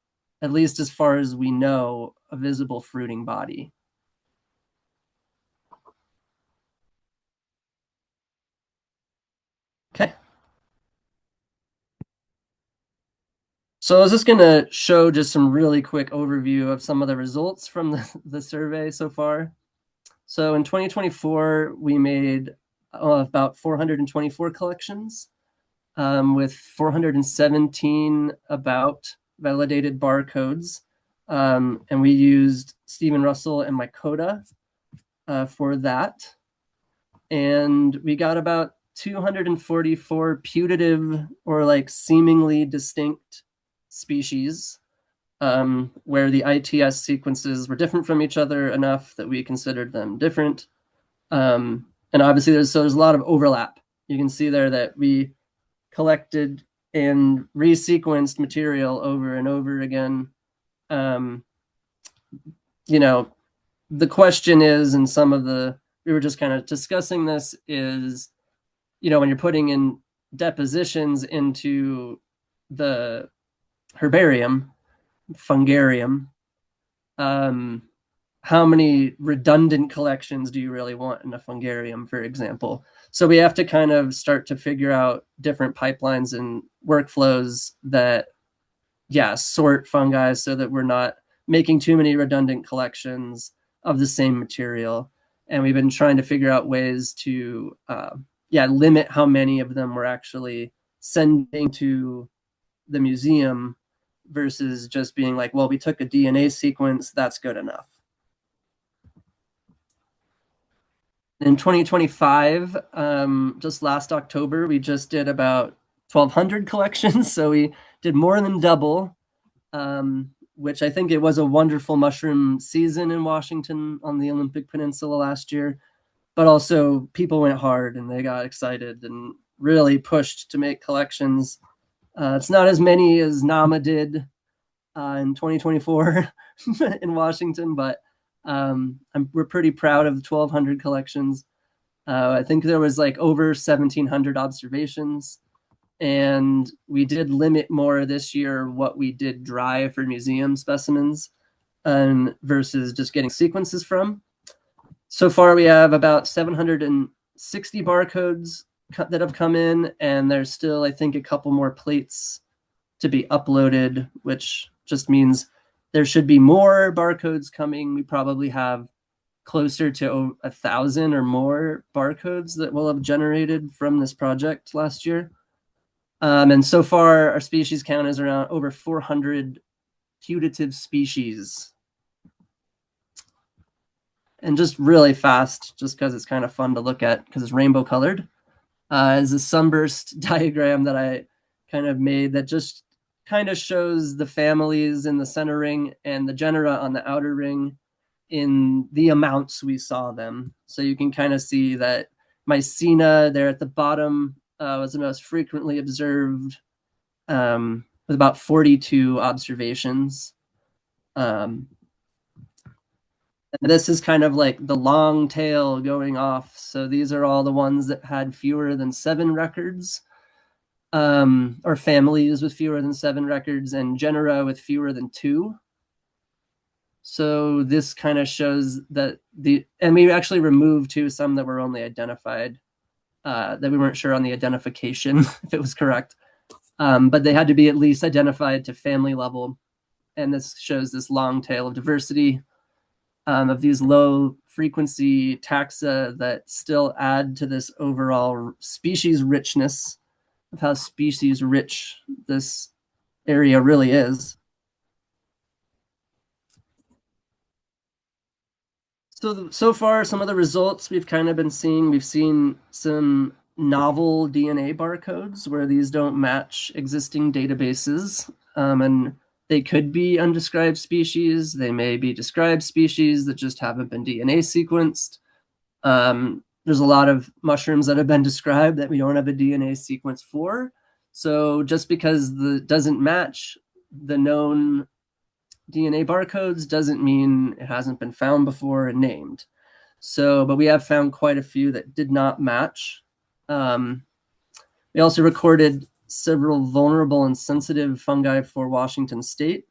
at least as far as we know, a visible fruiting body. Okay. So I was just going to show just some really quick overview of some of the results from the survey so far. So in 2024, we made about 424 collections with 417 about validated barcodes. And we used Stephen Russell and Mycota for that. And we got about 244 putative or like seemingly distinct species where the ITS sequences were different from each other enough that we considered them different. And obviously there's a lot of overlap. You can see there that we collected and resequenced material over and over again. You know, the question is, and we were just kind of discussing this, is, when you're putting in depositions into the herbarium, fungarium, how many redundant collections do you really want in a fungarium, for example? So we have to kind of start to figure out different pipelines and workflows that, sort fungi so that we're not making too many redundant collections of the same material. And we've been trying to figure out ways to, limit how many of them we're actually sending to the museum versus just being like, well, we took a DNA sequence, that's good enough. In 2025, just last October, we just did about 1,200 collections. So we did more than double, which I think it was a wonderful mushroom season in Washington on the Olympic Peninsula last year. But also people went hard and they got excited and really pushed to make collections. It's not as many as NAMA did in 2024 in Washington, but we're pretty proud of the 1,200 collections. I think there was like over 1,700 observations, and we did limit more this year what we did dry for museum specimens versus just getting sequences from. So far, we have about 760 barcodes that have come in, and there's still, I think, a couple more plates to be uploaded, which just means there should be more barcodes coming. We probably have closer to 1,000 or more barcodes that we'll have generated from this project last year. And so far, our species count is around over 400 putative species. And just really fast, just because it's kind of fun to look at because it's rainbow colored, is a sunburst diagram that I kind of made that just kind of shows the families in the center ring and the genera on the outer ring in the amounts we saw them. So you can kind of see that Mycena there at the bottom was the most frequently observed with about 42 observations. And this is kind of like the long tail going off. So these are all the ones that had fewer than 7 records. or families with fewer than 7 records, and genera with fewer than 2. So this kind of shows that and we actually removed too some that were only identified, that we weren't sure on the identification if it was correct. But they had to be at least identified to family level. And this shows this long tail of diversity of these low frequency taxa that still add to this overall species richness of how species rich this area really is. So far, some of the results we've kind of been seeing, we've seen some novel DNA barcodes where these don't match existing databases. And they could be undescribed species. They may be described species that just haven't been DNA sequenced. There's a lot of mushrooms that have been described that we don't have a DNA sequence for. So just because the doesn't match the known DNA barcodes doesn't mean it hasn't been found before and named. So, but we have found quite a few that did not match. We also recorded several vulnerable and sensitive fungi for Washington State.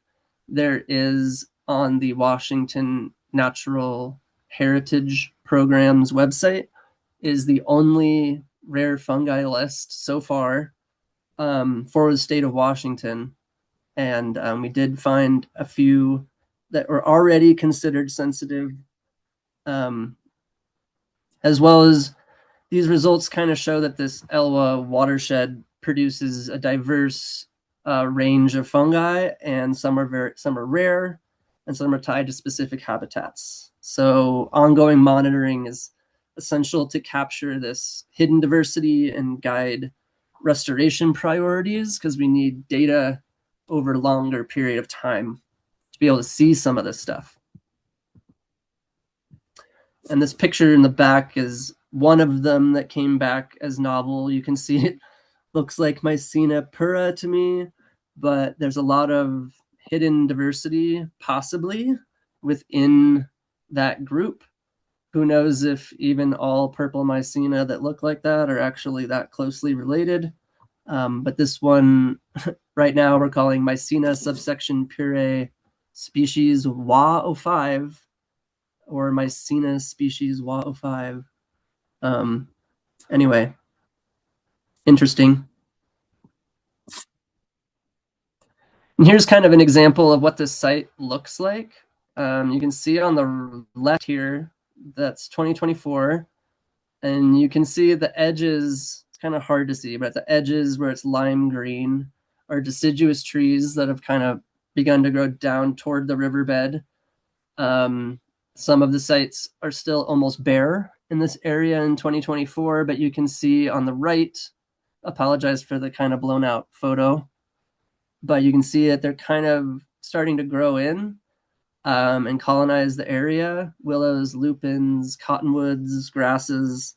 There is on the Washington Natural Heritage Program's website is the only rare fungi list so far for the state of Washington. And we did find a few that were already considered sensitive, as well as these results kind of show that this Elwha watershed produces a diverse range of fungi, and some are rare, and some are tied to specific habitats. So ongoing monitoring is essential to capture this hidden diversity and guide restoration priorities, because we need data over a longer period of time to be able to see some of this stuff. And this picture in the back is one of them that came back as novel. You can see it looks like Mycena pura to me, but there's a lot of hidden diversity possibly within that group. Who knows if even all purple Mycena that look like that are actually that closely related. But this one right now we're calling Mycena subsection puree species WA05, or Mycena species WA05. Anyway, interesting. And here's kind of an example of what this site looks like. You can see on the left here, that's 2024. And you can see the edges, it's kind of hard to see, but at the edges where it's lime green are deciduous trees that have kind of begun to grow down toward the riverbed. Some of the sites are still almost bare in this area in 2024, but you can see on the right, apologize for the kind of blown out photo, but you can see that they're kind of starting to grow in and colonize the area. Willows, lupins, cottonwoods, grasses.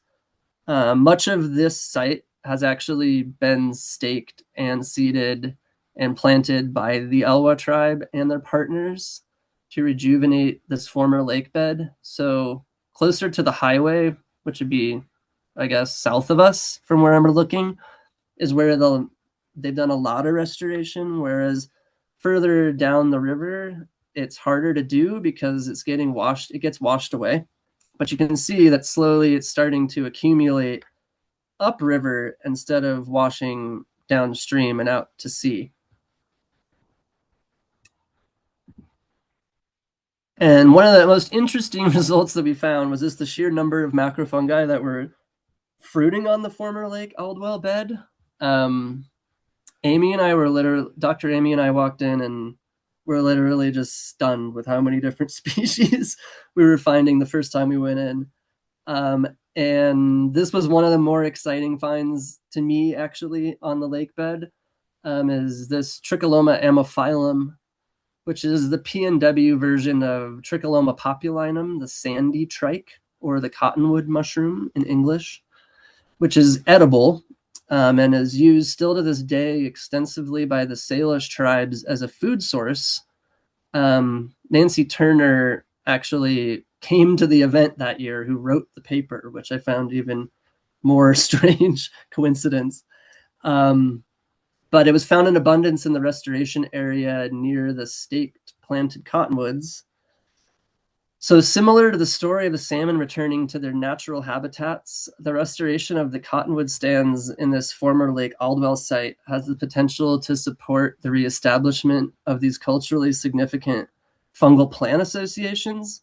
Much of this site has actually been staked and seeded and planted by the Elwha tribe and their partners to rejuvenate this former lake bed. So closer to the highway, which would be, I guess, south of us from where I'm looking, is where they've done a lot of restoration, whereas further down the river, it's harder to do because it gets washed away. But you can see that slowly it's starting to accumulate upriver instead of washing downstream and out to sea. And one of the most interesting results that we found was the sheer number of macrofungi that were fruiting on the former Lake Aldwell bed. Dr. Amy and I walked in and we're literally just stunned with how many different species we were finding the first time we went in. And this was one of the more exciting finds to me, actually, on the lake bed, is this Tricholoma amophyllum, which is the PNW version of Tricholoma populinum, the sandy trike, or the cottonwood mushroom in English, which is edible and is used still to this day extensively by the Salish tribes as a food source. Nancy Turner actually came to the event that year, who wrote the paper, which I found even more strange coincidence. but it was found in abundance in the restoration area near the staked planted cottonwoods. So similar to the story of the salmon returning to their natural habitats, the restoration of the cottonwood stands in this former Lake Aldwell site has the potential to support the reestablishment of these culturally significant fungal plant associations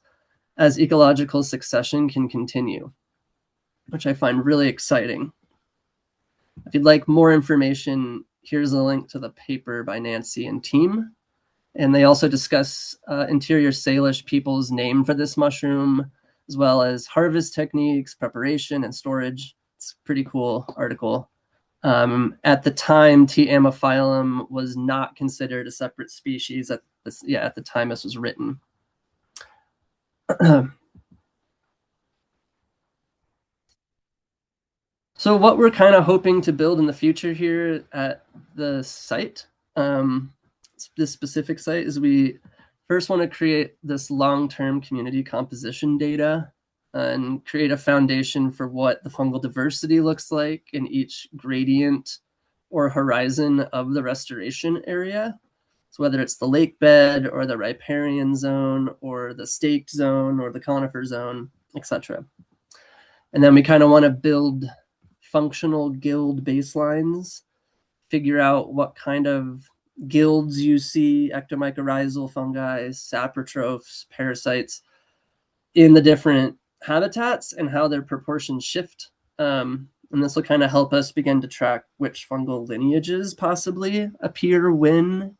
as ecological succession can continue, which I find really exciting. If you'd like more information, here's a link to the paper by Nancy and team. And they also discuss interior Salish people's name for this mushroom, as well as harvest techniques, preparation, and storage. It's a pretty cool article. At the time, T. amophyllum was not considered a separate species at the time this was written. So what we're kind of hoping to build in the future here at the site, this specific site, is we first want to create this long-term community composition data and create a foundation for what the fungal diversity looks like in each gradient or horizon of the restoration area. So whether it's the lake bed or the riparian zone or the staked zone or the conifer zone, etc. And then we kind of want to build functional guild baselines, figure out what kind of guilds you see, ectomycorrhizal fungi, saprotrophs, parasites, in the different habitats and how their proportions shift. And this will kind of help us begin to track which fungal lineages possibly appear when,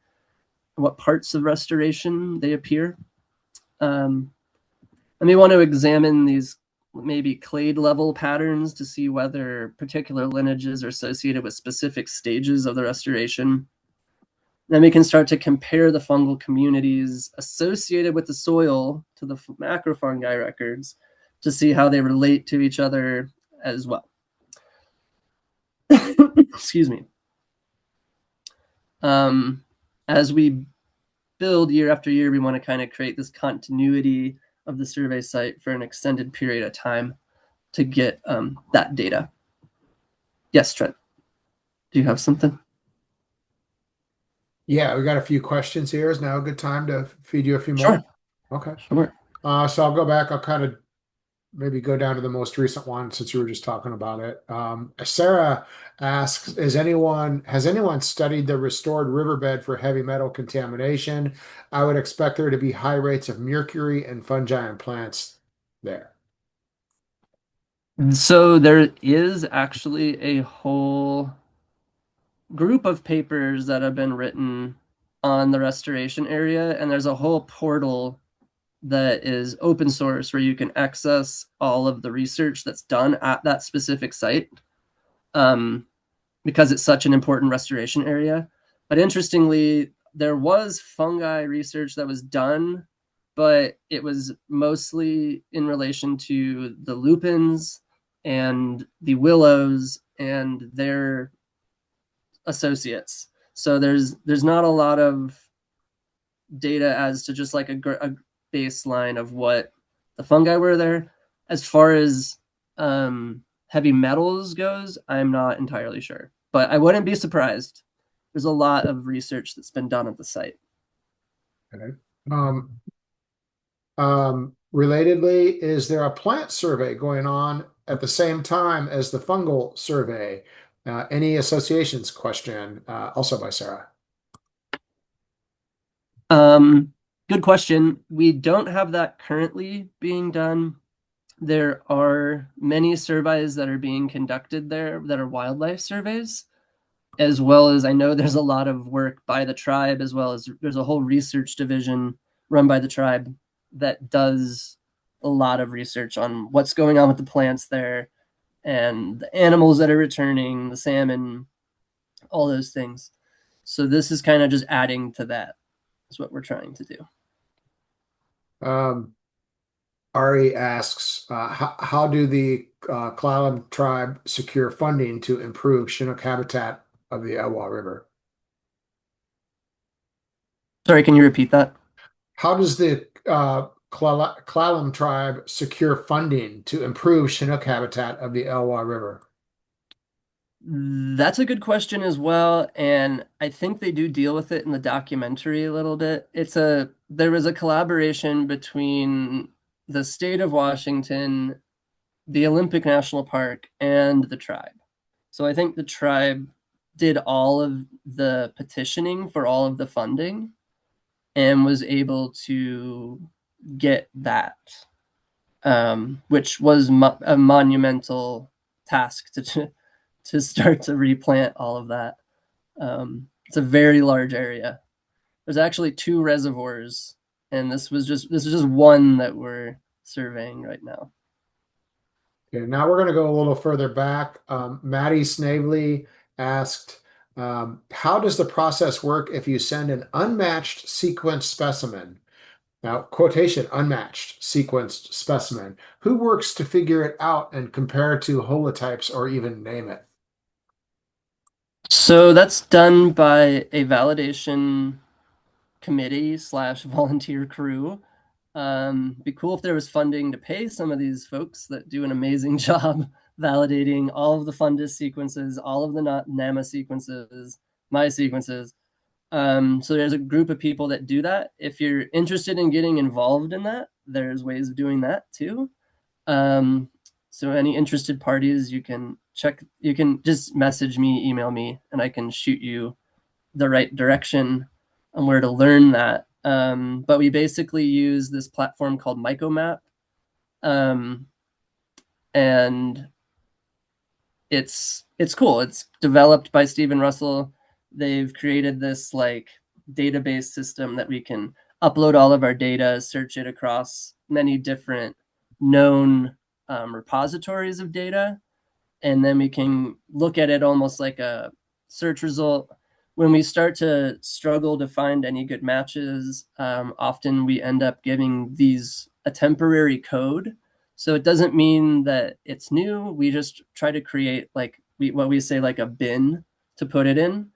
what parts of restoration they appear. And we want to examine these maybe clade level patterns to see whether particular lineages are associated with specific stages of the restoration. Then we can start to compare the fungal communities associated with the soil to the macrofungi records to see how they relate to each other as well. Excuse me. As we build year after year, we want to kind of create this continuity of the survey site for an extended period of time to get that data. Yes, Trent, do you have something? Yeah, we got a few questions here. Is now a good time to feed you a few Sure. more? Okay. Sure. So I'll go back. I'll kind of maybe go down to the most recent one since you were just talking about it. Sarah asks, has anyone studied the restored riverbed for heavy metal contamination? I would expect there to be high rates of mercury and fungi and plants there. So there is actually a whole group of papers that have been written on the restoration area, and there's a whole portal that is open source where you can access all of the research that's done at that specific site, because it's such an important restoration area. But interestingly, there was fungi research that was done, but it was mostly in relation to the lupins and the willows and their associates. So there's not a lot of data as to just like a baseline of what the fungi were there. As far as heavy metals goes, I'm not entirely sure, but I wouldn't be surprised. There's a lot of research that's been done at the site. Okay. Relatedly, is there a plant survey going on at the same time as the fungal survey? Any associations question, also by Sarah. Good question. We don't have that currently being done. There are many surveys that are being conducted there that are wildlife surveys, as well as I know there's a lot of work by the tribe, as well as there's a whole research division run by the tribe that does a lot of research on what's going on with the plants there and the animals that are returning, the salmon, all those things. So this is kind of just adding to that. Is what we're trying to do. Ari asks, how do the Klallam tribe secure funding to improve Chinook habitat of the Elwha River? Sorry, can you repeat that? How does the Klallam tribe secure funding to improve Chinook habitat of the Elwha River? That's a good question as well, and I think they do deal with it in the documentary a little bit. There was a collaboration between the state of Washington, the Olympic National Park, and the tribe. So I think the tribe did all of the petitioning for all of the funding and was able to get that, which was a monumental task to start to replant all of that. It's a very large area. There's actually two reservoirs, and this is just one that we're surveying right now. Okay, now we're going to go a little further back. Maddie Snavely asked, how does the process work if you send an unmatched sequenced specimen? Now, quotation, unmatched sequenced specimen. Who works to figure it out and compare to holotypes or even name it? So that's done by a validation committee slash volunteer crew. Be cool if there was funding to pay some of these folks that do an amazing job validating all of the fundus sequences, all of the NAMA sequences, my sequences. So there's a group of people that do that. If you're interested in getting involved in that, there's ways of doing that too. Um, so any interested parties, you can just message me, email me, and I can shoot you the right direction on where to learn that. But we basically use this platform called Mycomap, um, and it's cool. It's developed by Stephen Russell. They've created this like database system that we can upload all of our data, search it across many different known repositories of data, and then we can look at it almost like a search result. When we start to struggle to find any good matches, often we end up giving these a temporary code. So it doesn't mean that it's new. We just try to create what we say like a bin to put it in,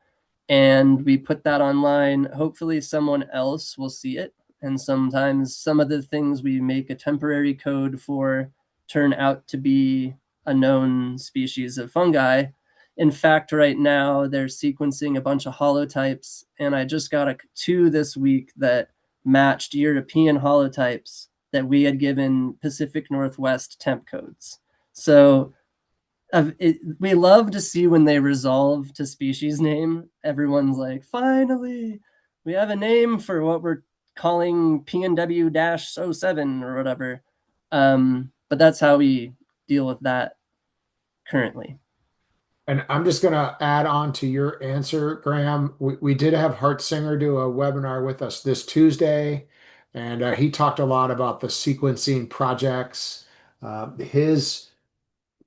and we put that online. Hopefully, someone else will see it. And sometimes some of the things we make a temporary code for turn out to be a known species of fungi. In fact, right now they're sequencing a bunch of holotypes, and I just got two this week that matched European holotypes that we had given Pacific Northwest temp codes. So we love to see when they resolve to species name. Everyone's like, finally, we have a name for what we're calling PNW-07 or whatever. But that's how we deal with that currently. And I'm just going to add on to your answer, Graham. We did have Hart Singer do a webinar with us this Tuesday, and he talked a lot about the sequencing projects.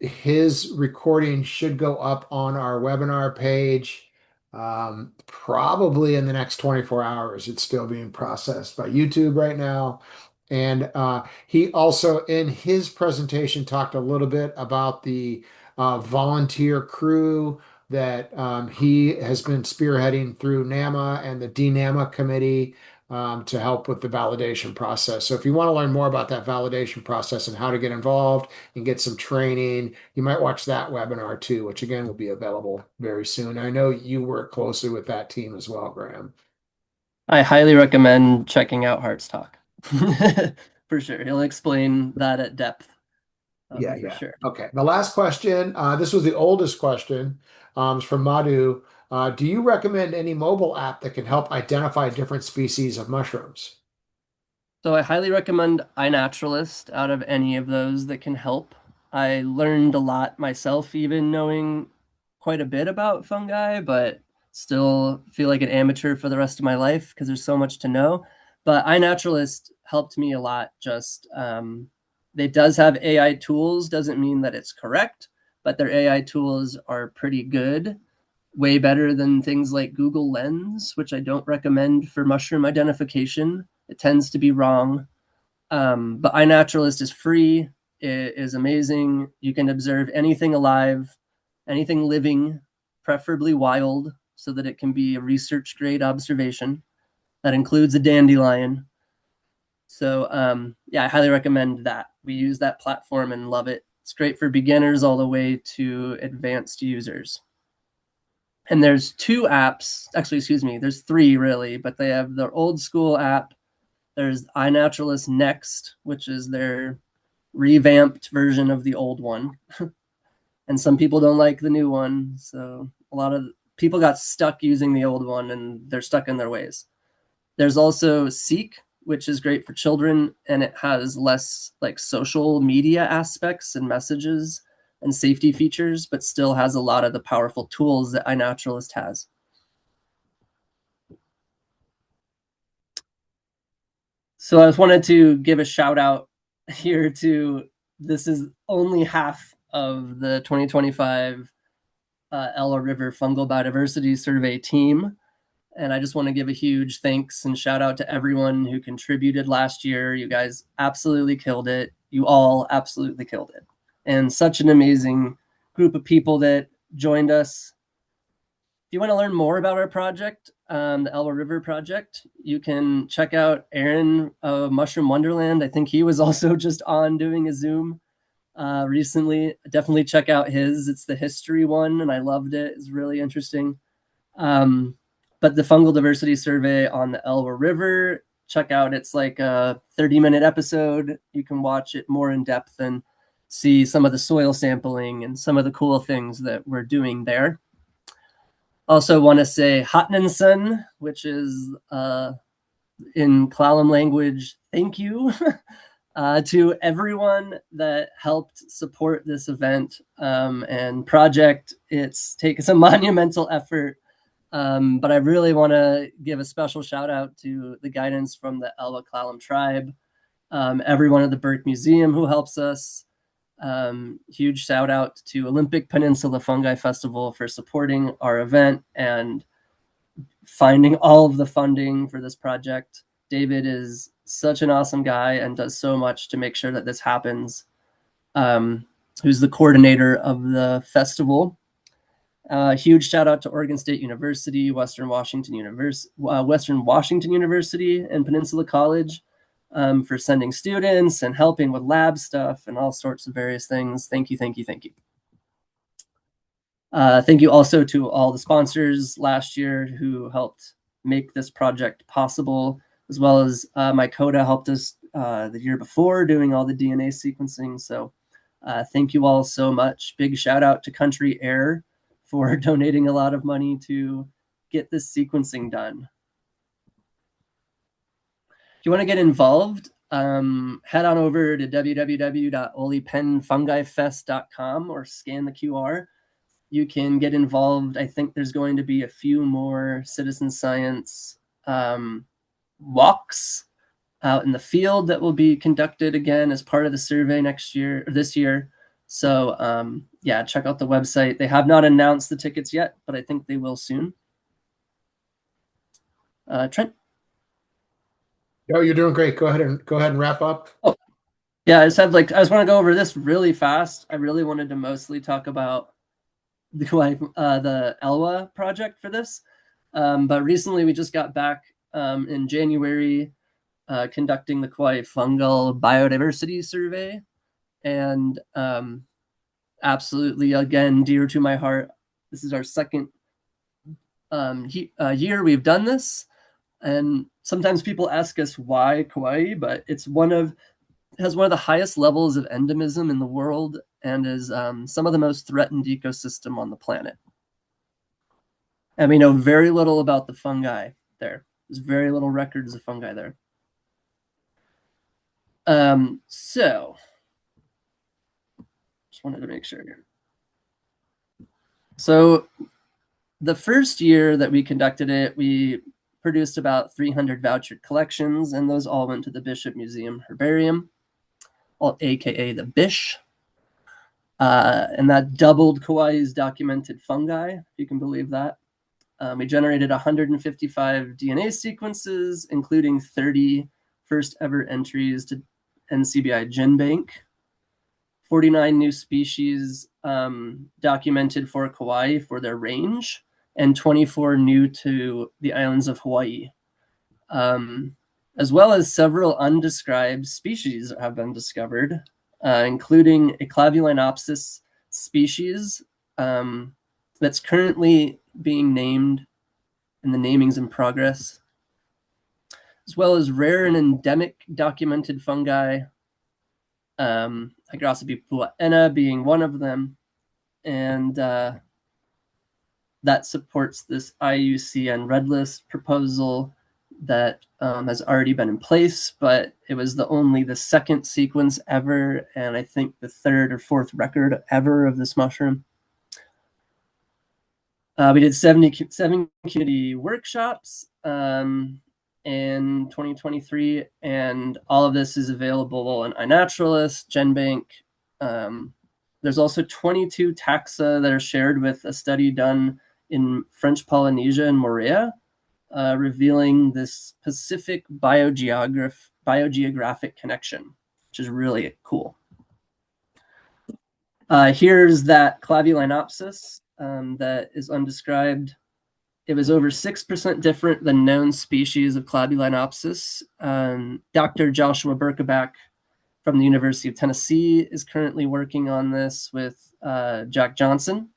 His recording should go up on our webinar page probably in the next 24 hours. It's still being processed by YouTube right now. And he also, in his presentation, talked a little bit about the volunteer crew that he has been spearheading through NAMA and the DNAMA committee to help with the validation process. So if you want to learn more about that validation process and how to get involved and get some training, you might watch that webinar too, which again will be available very soon. I know you work closely with that team as well, Graham. I highly recommend checking out Heart's Talk. For sure. He'll explain that at depth, Yeah, for yeah. sure. Okay. The last question, this was the oldest question, is from Madhu. Do you recommend any mobile app that can help identify different species of mushrooms? So I highly recommend iNaturalist out of any of those that can help. I learned a lot myself, even knowing quite a bit about fungi, but still feel like an amateur for the rest of my life because there's so much to know. But iNaturalist helped me a lot. Just it does have AI tools, doesn't mean that it's correct, but their AI tools are pretty good, way better than things like Google Lens, which I don't recommend for mushroom identification. It tends to be wrong. But iNaturalist is free. It is amazing. You can observe anything alive, anything living, preferably wild, so that it can be a research grade observation. That includes a dandelion. So yeah, I highly recommend that. We use that platform and love it. It's great for beginners all the way to advanced users. And there's 2 apps, actually, excuse me, there's 3 really, but they have their old school app. There's iNaturalist Next, which is their revamped version of the old one. And some people don't like the new one. So a lot of people got stuck using the old one and they're stuck in their ways. There's also Seek, which is great for children, and it has less like social media aspects and messages and safety features, but still has a lot of the powerful tools that iNaturalist has. So I just wanted to give a shout out here to, this is only half of the 2025 Ella River Fungal Biodiversity Survey team. And I just want to give a huge thanks and shout out to everyone who contributed last year. You guys absolutely killed it. You all absolutely killed it. And such an amazing group of people that joined us. If you want to learn more about our project, the Elba River project, you can check out Aaron of Mushroom Wonderland. I think he was also just on doing a Zoom recently. Definitely check out his. It's the history one, and I loved it. It's really interesting. But the Fungal Diversity Survey on the Elba River, check out. It's like a 30-minute episode. You can watch it more in depth and see some of the soil sampling and some of the cool things that we're doing there. Also want to say Hotnanson, which is in Klallam language, thank you to everyone that helped support this event and project. It's taken some monumental effort, but I really want to give a special shout out to the guidance from the Elba Klallam tribe, everyone at the Burke Museum who helps us. Huge shout out to Olympic Peninsula Fungi Festival for supporting our event and finding all of the funding for this project. David is such an awesome guy and does so much to make sure that this happens. Who's the coordinator of the festival. Huge shout out to Oregon State University, Western Washington University, and Peninsula College. For sending students and helping with lab stuff and all sorts of various things. Thank you, thank you, thank you. Thank you also to all the sponsors last year who helped make this project possible, as well as Mycology helped us the year before doing all the DNA sequencing. So thank you all so much. Big shout out to Country Air for donating a lot of money to get this sequencing done. If you want to get involved, head on over to www.olipenfungifest.com or scan the QR. You can get involved. I think there's going to be a few more citizen science walks out in the field that will be conducted again as part of the survey this year. So yeah, check out the website. They have not announced the tickets yet, but I think they will soon. Trent? Oh, you're doing great. Go ahead and wrap up. Oh, yeah, I just want to go over this really fast. I really wanted to mostly talk about the Elwa project for this. But recently we just got back in January conducting the Kauai Fungal Biodiversity Survey. And absolutely, again, dear to my heart, this is our second year we've done this. And sometimes people ask us why Kauai, but it's has one of the highest levels of endemism in the world and is some of the most threatened ecosystem on the planet. And we know very little about the fungi there. There's very little records of fungi there. So just wanted to make sure here. So the first year that we conducted it, we produced about 300 vouchered collections, and those all went to the Bishop Museum Herbarium, aka the Bish. And that doubled Kauai's documented fungi, if you can believe that. We generated 155 DNA sequences, including 30 first ever entries to NCBI GenBank, 49 new species documented for Kauai for their range, and 24 new to the islands of Hawaii, as well as several undescribed species that have been discovered, including a Clavulinopsis species, that's currently being named, and the naming's in progress, as well as rare and endemic documented fungi, Hygrospis puaena being one of them, and that supports this IUCN Red List proposal that has already been in place, but it was only the second sequence ever, and I think the third or fourth record ever of this mushroom. We did 7 community workshops in 2023, and all of this is available on iNaturalist, GenBank. There's also 22 taxa that are shared with a study done in French Polynesia and Moorea, revealing this specific biogeographic connection, which is really cool. Here's that Clavulinopsis that is undescribed. It was over 6% different than known species of Clavulinopsis. Dr. Joshua Berkebach from the University of Tennessee is currently working on this with Jack Johnson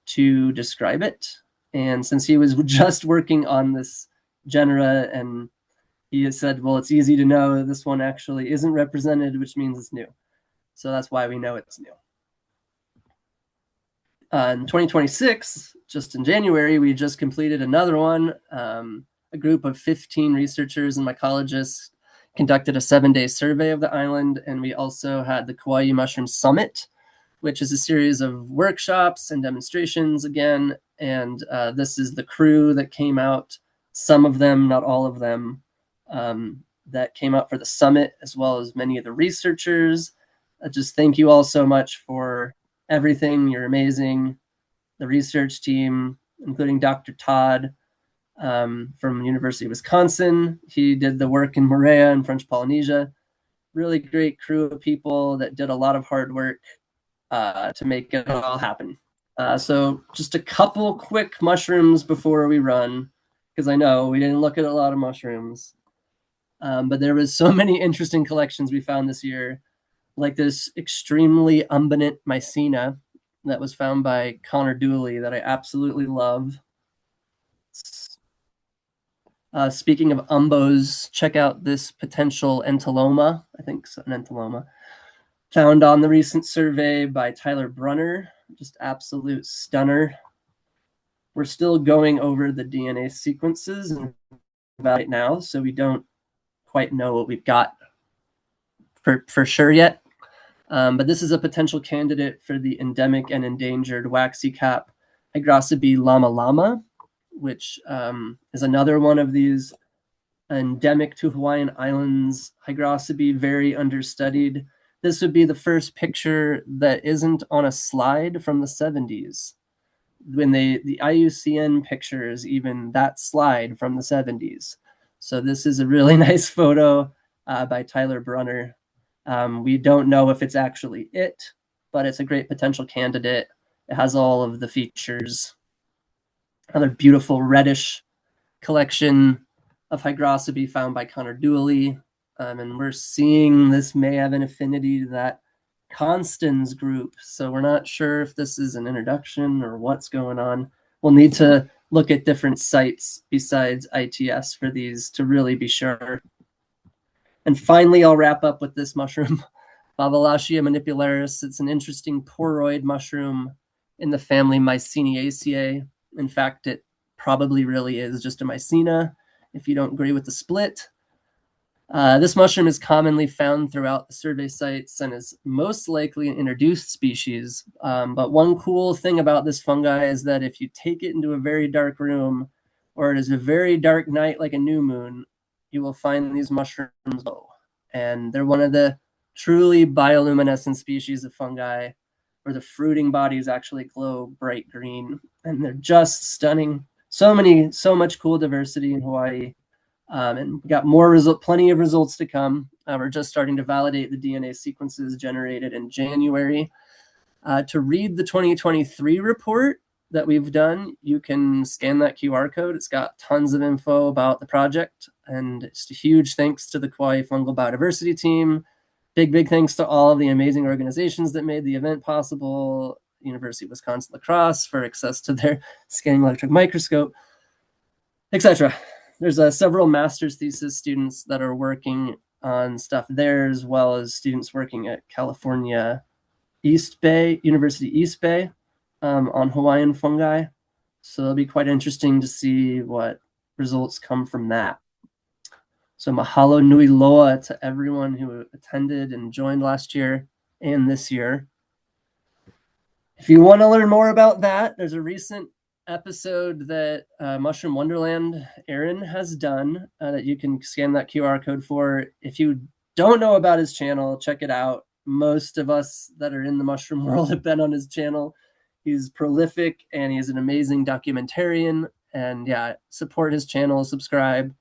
to describe it. And since he was just working on this genera, and he has said, well, it's easy to know this one actually isn't represented, which means it's new. So that's why we know it's new. In 2026, just in January, we just completed another one. A group of 15 researchers and mycologists conducted a 7-day survey of the island, and we also had the Kauai Mushroom Summit, which is a series of workshops and demonstrations again. And this is the crew that came out, some of them, not all of them, that came out for the summit, as well as many of the researchers. Just thank you all so much for everything. You're amazing. The research team, including Dr. Todd from University of Wisconsin. He did the work in Moorea and French Polynesia. Really great crew of people that did a lot of hard work to make it all happen. So just a couple quick mushrooms before we run, because I know we didn't look at a lot of mushrooms, but there was so many interesting collections we found this year, like this extremely umbonant Mycena that was found by Connor Dooley that I absolutely love. Speaking of umbos, check out this potential entoloma. I think it's an entoloma. Found on the recent survey by Tyler Brunner. Just absolute stunner. We're still going over the DNA sequences right now, so we don't quite know what we've got for sure yet. But this is a potential candidate for the endemic and endangered waxy cap Hygrospis llama llama, which is another one of these endemic to Hawaiian Islands Hygrospis, very understudied. This would be the first picture that isn't on a slide from the 70s. When the IUCN pictures, even that slide from the 70s. So this is a really nice photo by Tyler Brunner. We don't know if it's actually it, but it's a great potential candidate. It has all of the features. Another beautiful reddish collection of Hygrospis found by Connor Dooley. And we're seeing this may have an affinity to that Constans group. So we're not sure if this is an introduction or what's going on. We'll need to look at different sites besides ITS for these to really be sure. And finally, I'll wrap up with this mushroom, Bavalacia manipularis. It's an interesting poroid mushroom in the family Myceniaceae. In fact, it probably really is just a Mycena, if you don't agree with the split. This mushroom is commonly found throughout the survey sites and is most likely an introduced species. But one cool thing about this fungi is that if you take it into a very dark room, or it is a very dark night like a new moon, you will find these mushrooms glow. And they're one of the truly bioluminescent species of fungi where the fruiting bodies actually glow bright green. And they're just stunning. So much cool diversity in Hawaii. And we got plenty of results to come. We're just starting to validate the DNA sequences generated in January. To read the 2023 report that we've done, you can scan that QR code. It's got tons of info about the project. And just a huge thanks to the Kauai Fungal Biodiversity team. Big thanks to all of the amazing organizations that made the event possible. University of Wisconsin-La Crosse for access to their scanning electron microscope, etc. There's several master's thesis students that are working on stuff there, as well as students working at California East Bay, University East Bay, on Hawaiian fungi. So it'll be quite interesting to see what results come from that. So mahalo nui loa to everyone who attended and joined last year and this year. If you want to learn more about that, there's a recent episode that Mushroom Wonderland Aaron has done that you can scan that QR code for. If you don't know about his channel, check it out. Most of us that are in the mushroom world have been on his channel. He's prolific and he's an amazing documentarian. And yeah, support his channel, subscribe.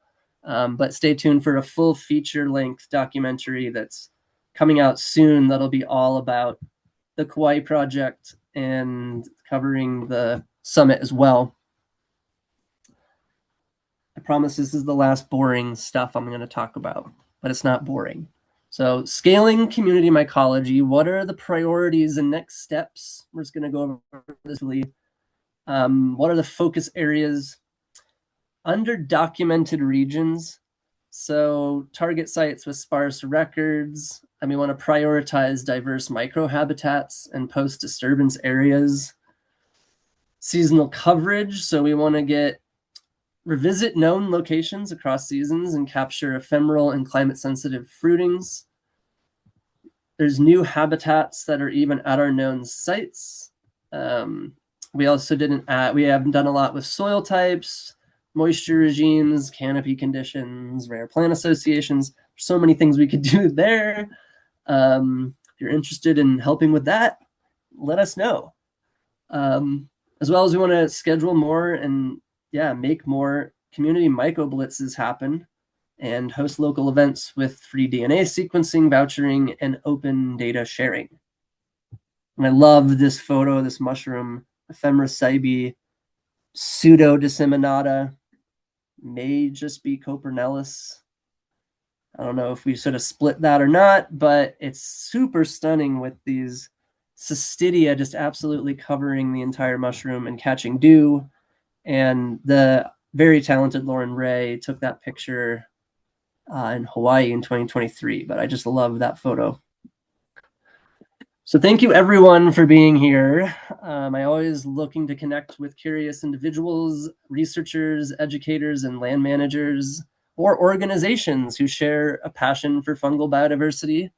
But stay tuned for a full feature-length documentary that's coming out soon that'll be all about the Kauai project and covering the summit as well. I promise this is the last boring stuff I'm going to talk about, but it's not boring. So scaling community mycology, what are the priorities and next steps? We're just going to go over this really. What are the focus areas? Under documented regions, so target sites with sparse records, and we want to prioritize diverse microhabitats and post-disturbance areas. Seasonal coverage, so we want to revisit known locations across seasons and capture ephemeral and climate-sensitive fruitings. There's new habitats that are even at our known sites. We also we haven't done a lot with soil types, moisture regimes, canopy conditions, rare plant associations. There's so many things we could do there. If you're interested in helping with that, let us know. As well as we want to schedule more and make more community myco blitzes happen and host local events with free DNA sequencing, vouchering, and open data sharing. And I love this photo, this mushroom, Ephemera cybe, pseudo disseminata, may just be Copernellus. I don't know if we sort of split that or not, but it's super stunning with these cystidia just absolutely covering the entire mushroom and catching dew. And the very talented Lauren Ray took that picture in Hawaii in 2023, but I just love that photo. So thank you everyone for being here. I always looking to connect with curious individuals, researchers, educators, and land managers, or organizations who share a passion for fungal biodiversity.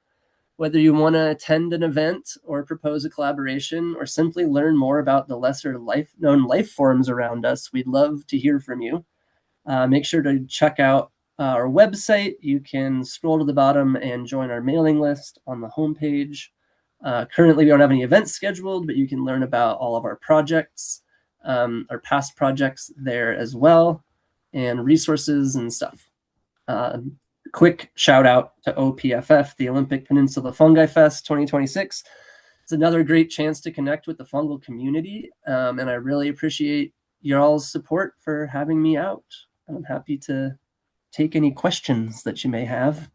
Whether you want to attend an event or propose a collaboration or simply learn more about the lesser known life forms around us, we'd love to hear from you. Make sure to check out our website. You can scroll to the bottom and join our mailing list on the homepage. Currently, we don't have any events scheduled, but you can learn about all of our projects, our past projects there as well, and resources and stuff. Quick shout out to OPFF, the Olympic Peninsula Fungi Fest 2026. It's another great chance to connect with the fungal community, and I really appreciate y'all's support for having me out. I'm happy to take any questions that you may have.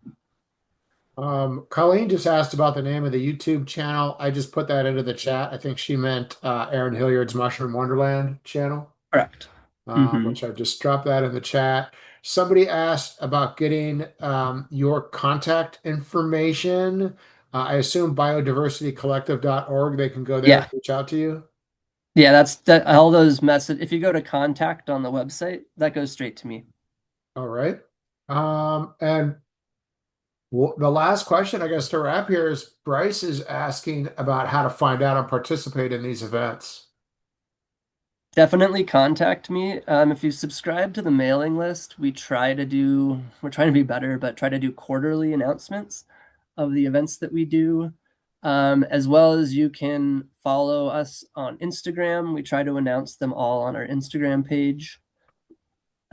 Colleen just asked about the name of the YouTube channel. I just put that into the chat. I think she meant Aaron Hilliard's Mushroom Wonderland channel. Correct. Which I just dropped that in the chat. Somebody asked about getting your contact information. I assume biodiversitycollective.org. They can go there and reach out to you. Yeah, that's all those messages. If you go to contact on the website, that goes straight to me. All right. And the last question, I guess, to wrap here is Bryce is asking about how to find out and participate in these events. Definitely contact me. If you subscribe to the mailing list, we're trying to be better, but try to do quarterly announcements of the events that we do. As well as you can follow us on Instagram. We try to announce them all on our Instagram page.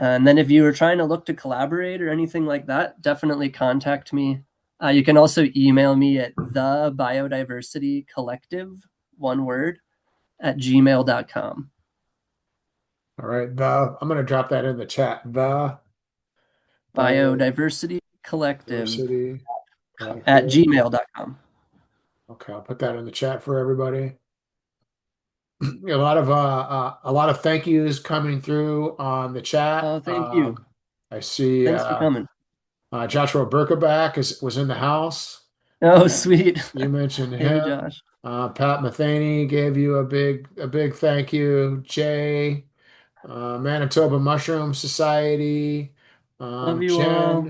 And then if you are trying to look to collaborate or anything like that, definitely contact me. You can also email me at thebiodiversitycollective, one word, @gmail.com. All right. I'm going to drop that in the chat. The Biodiversity Collective Collective. @gmail.com. Okay, I'll put that in the chat for everybody. a lot of thank yous coming through on the chat. Oh, thank you. I see Thanks for coming. Joshua Berkeback was in the house. Oh, sweet. You mentioned Hey, him. Josh. Pat Metheny gave you a big thank you. Jay, Manitoba Mushroom Society, Love you all.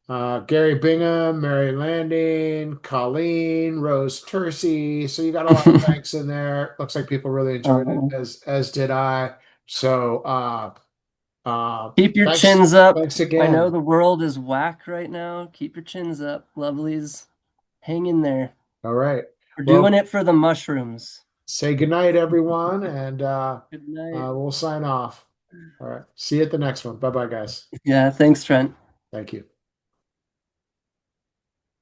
Jen, Gary Bingham, Mary Landing, Colleen, Rose Tercey. So you got a lot of thanks in there. Looks like people really enjoyed it, Um, as did I. So keep your thanks, chins up. thanks I know again. the world is whack right now. Keep your chins up, lovelies. Hang in there. All right. We're doing Well, it for the mushrooms. say goodnight, everyone, and Good night. we'll sign off. All right. See you at the next one. Bye bye, guys. Yeah, thanks, Trent. Thank you.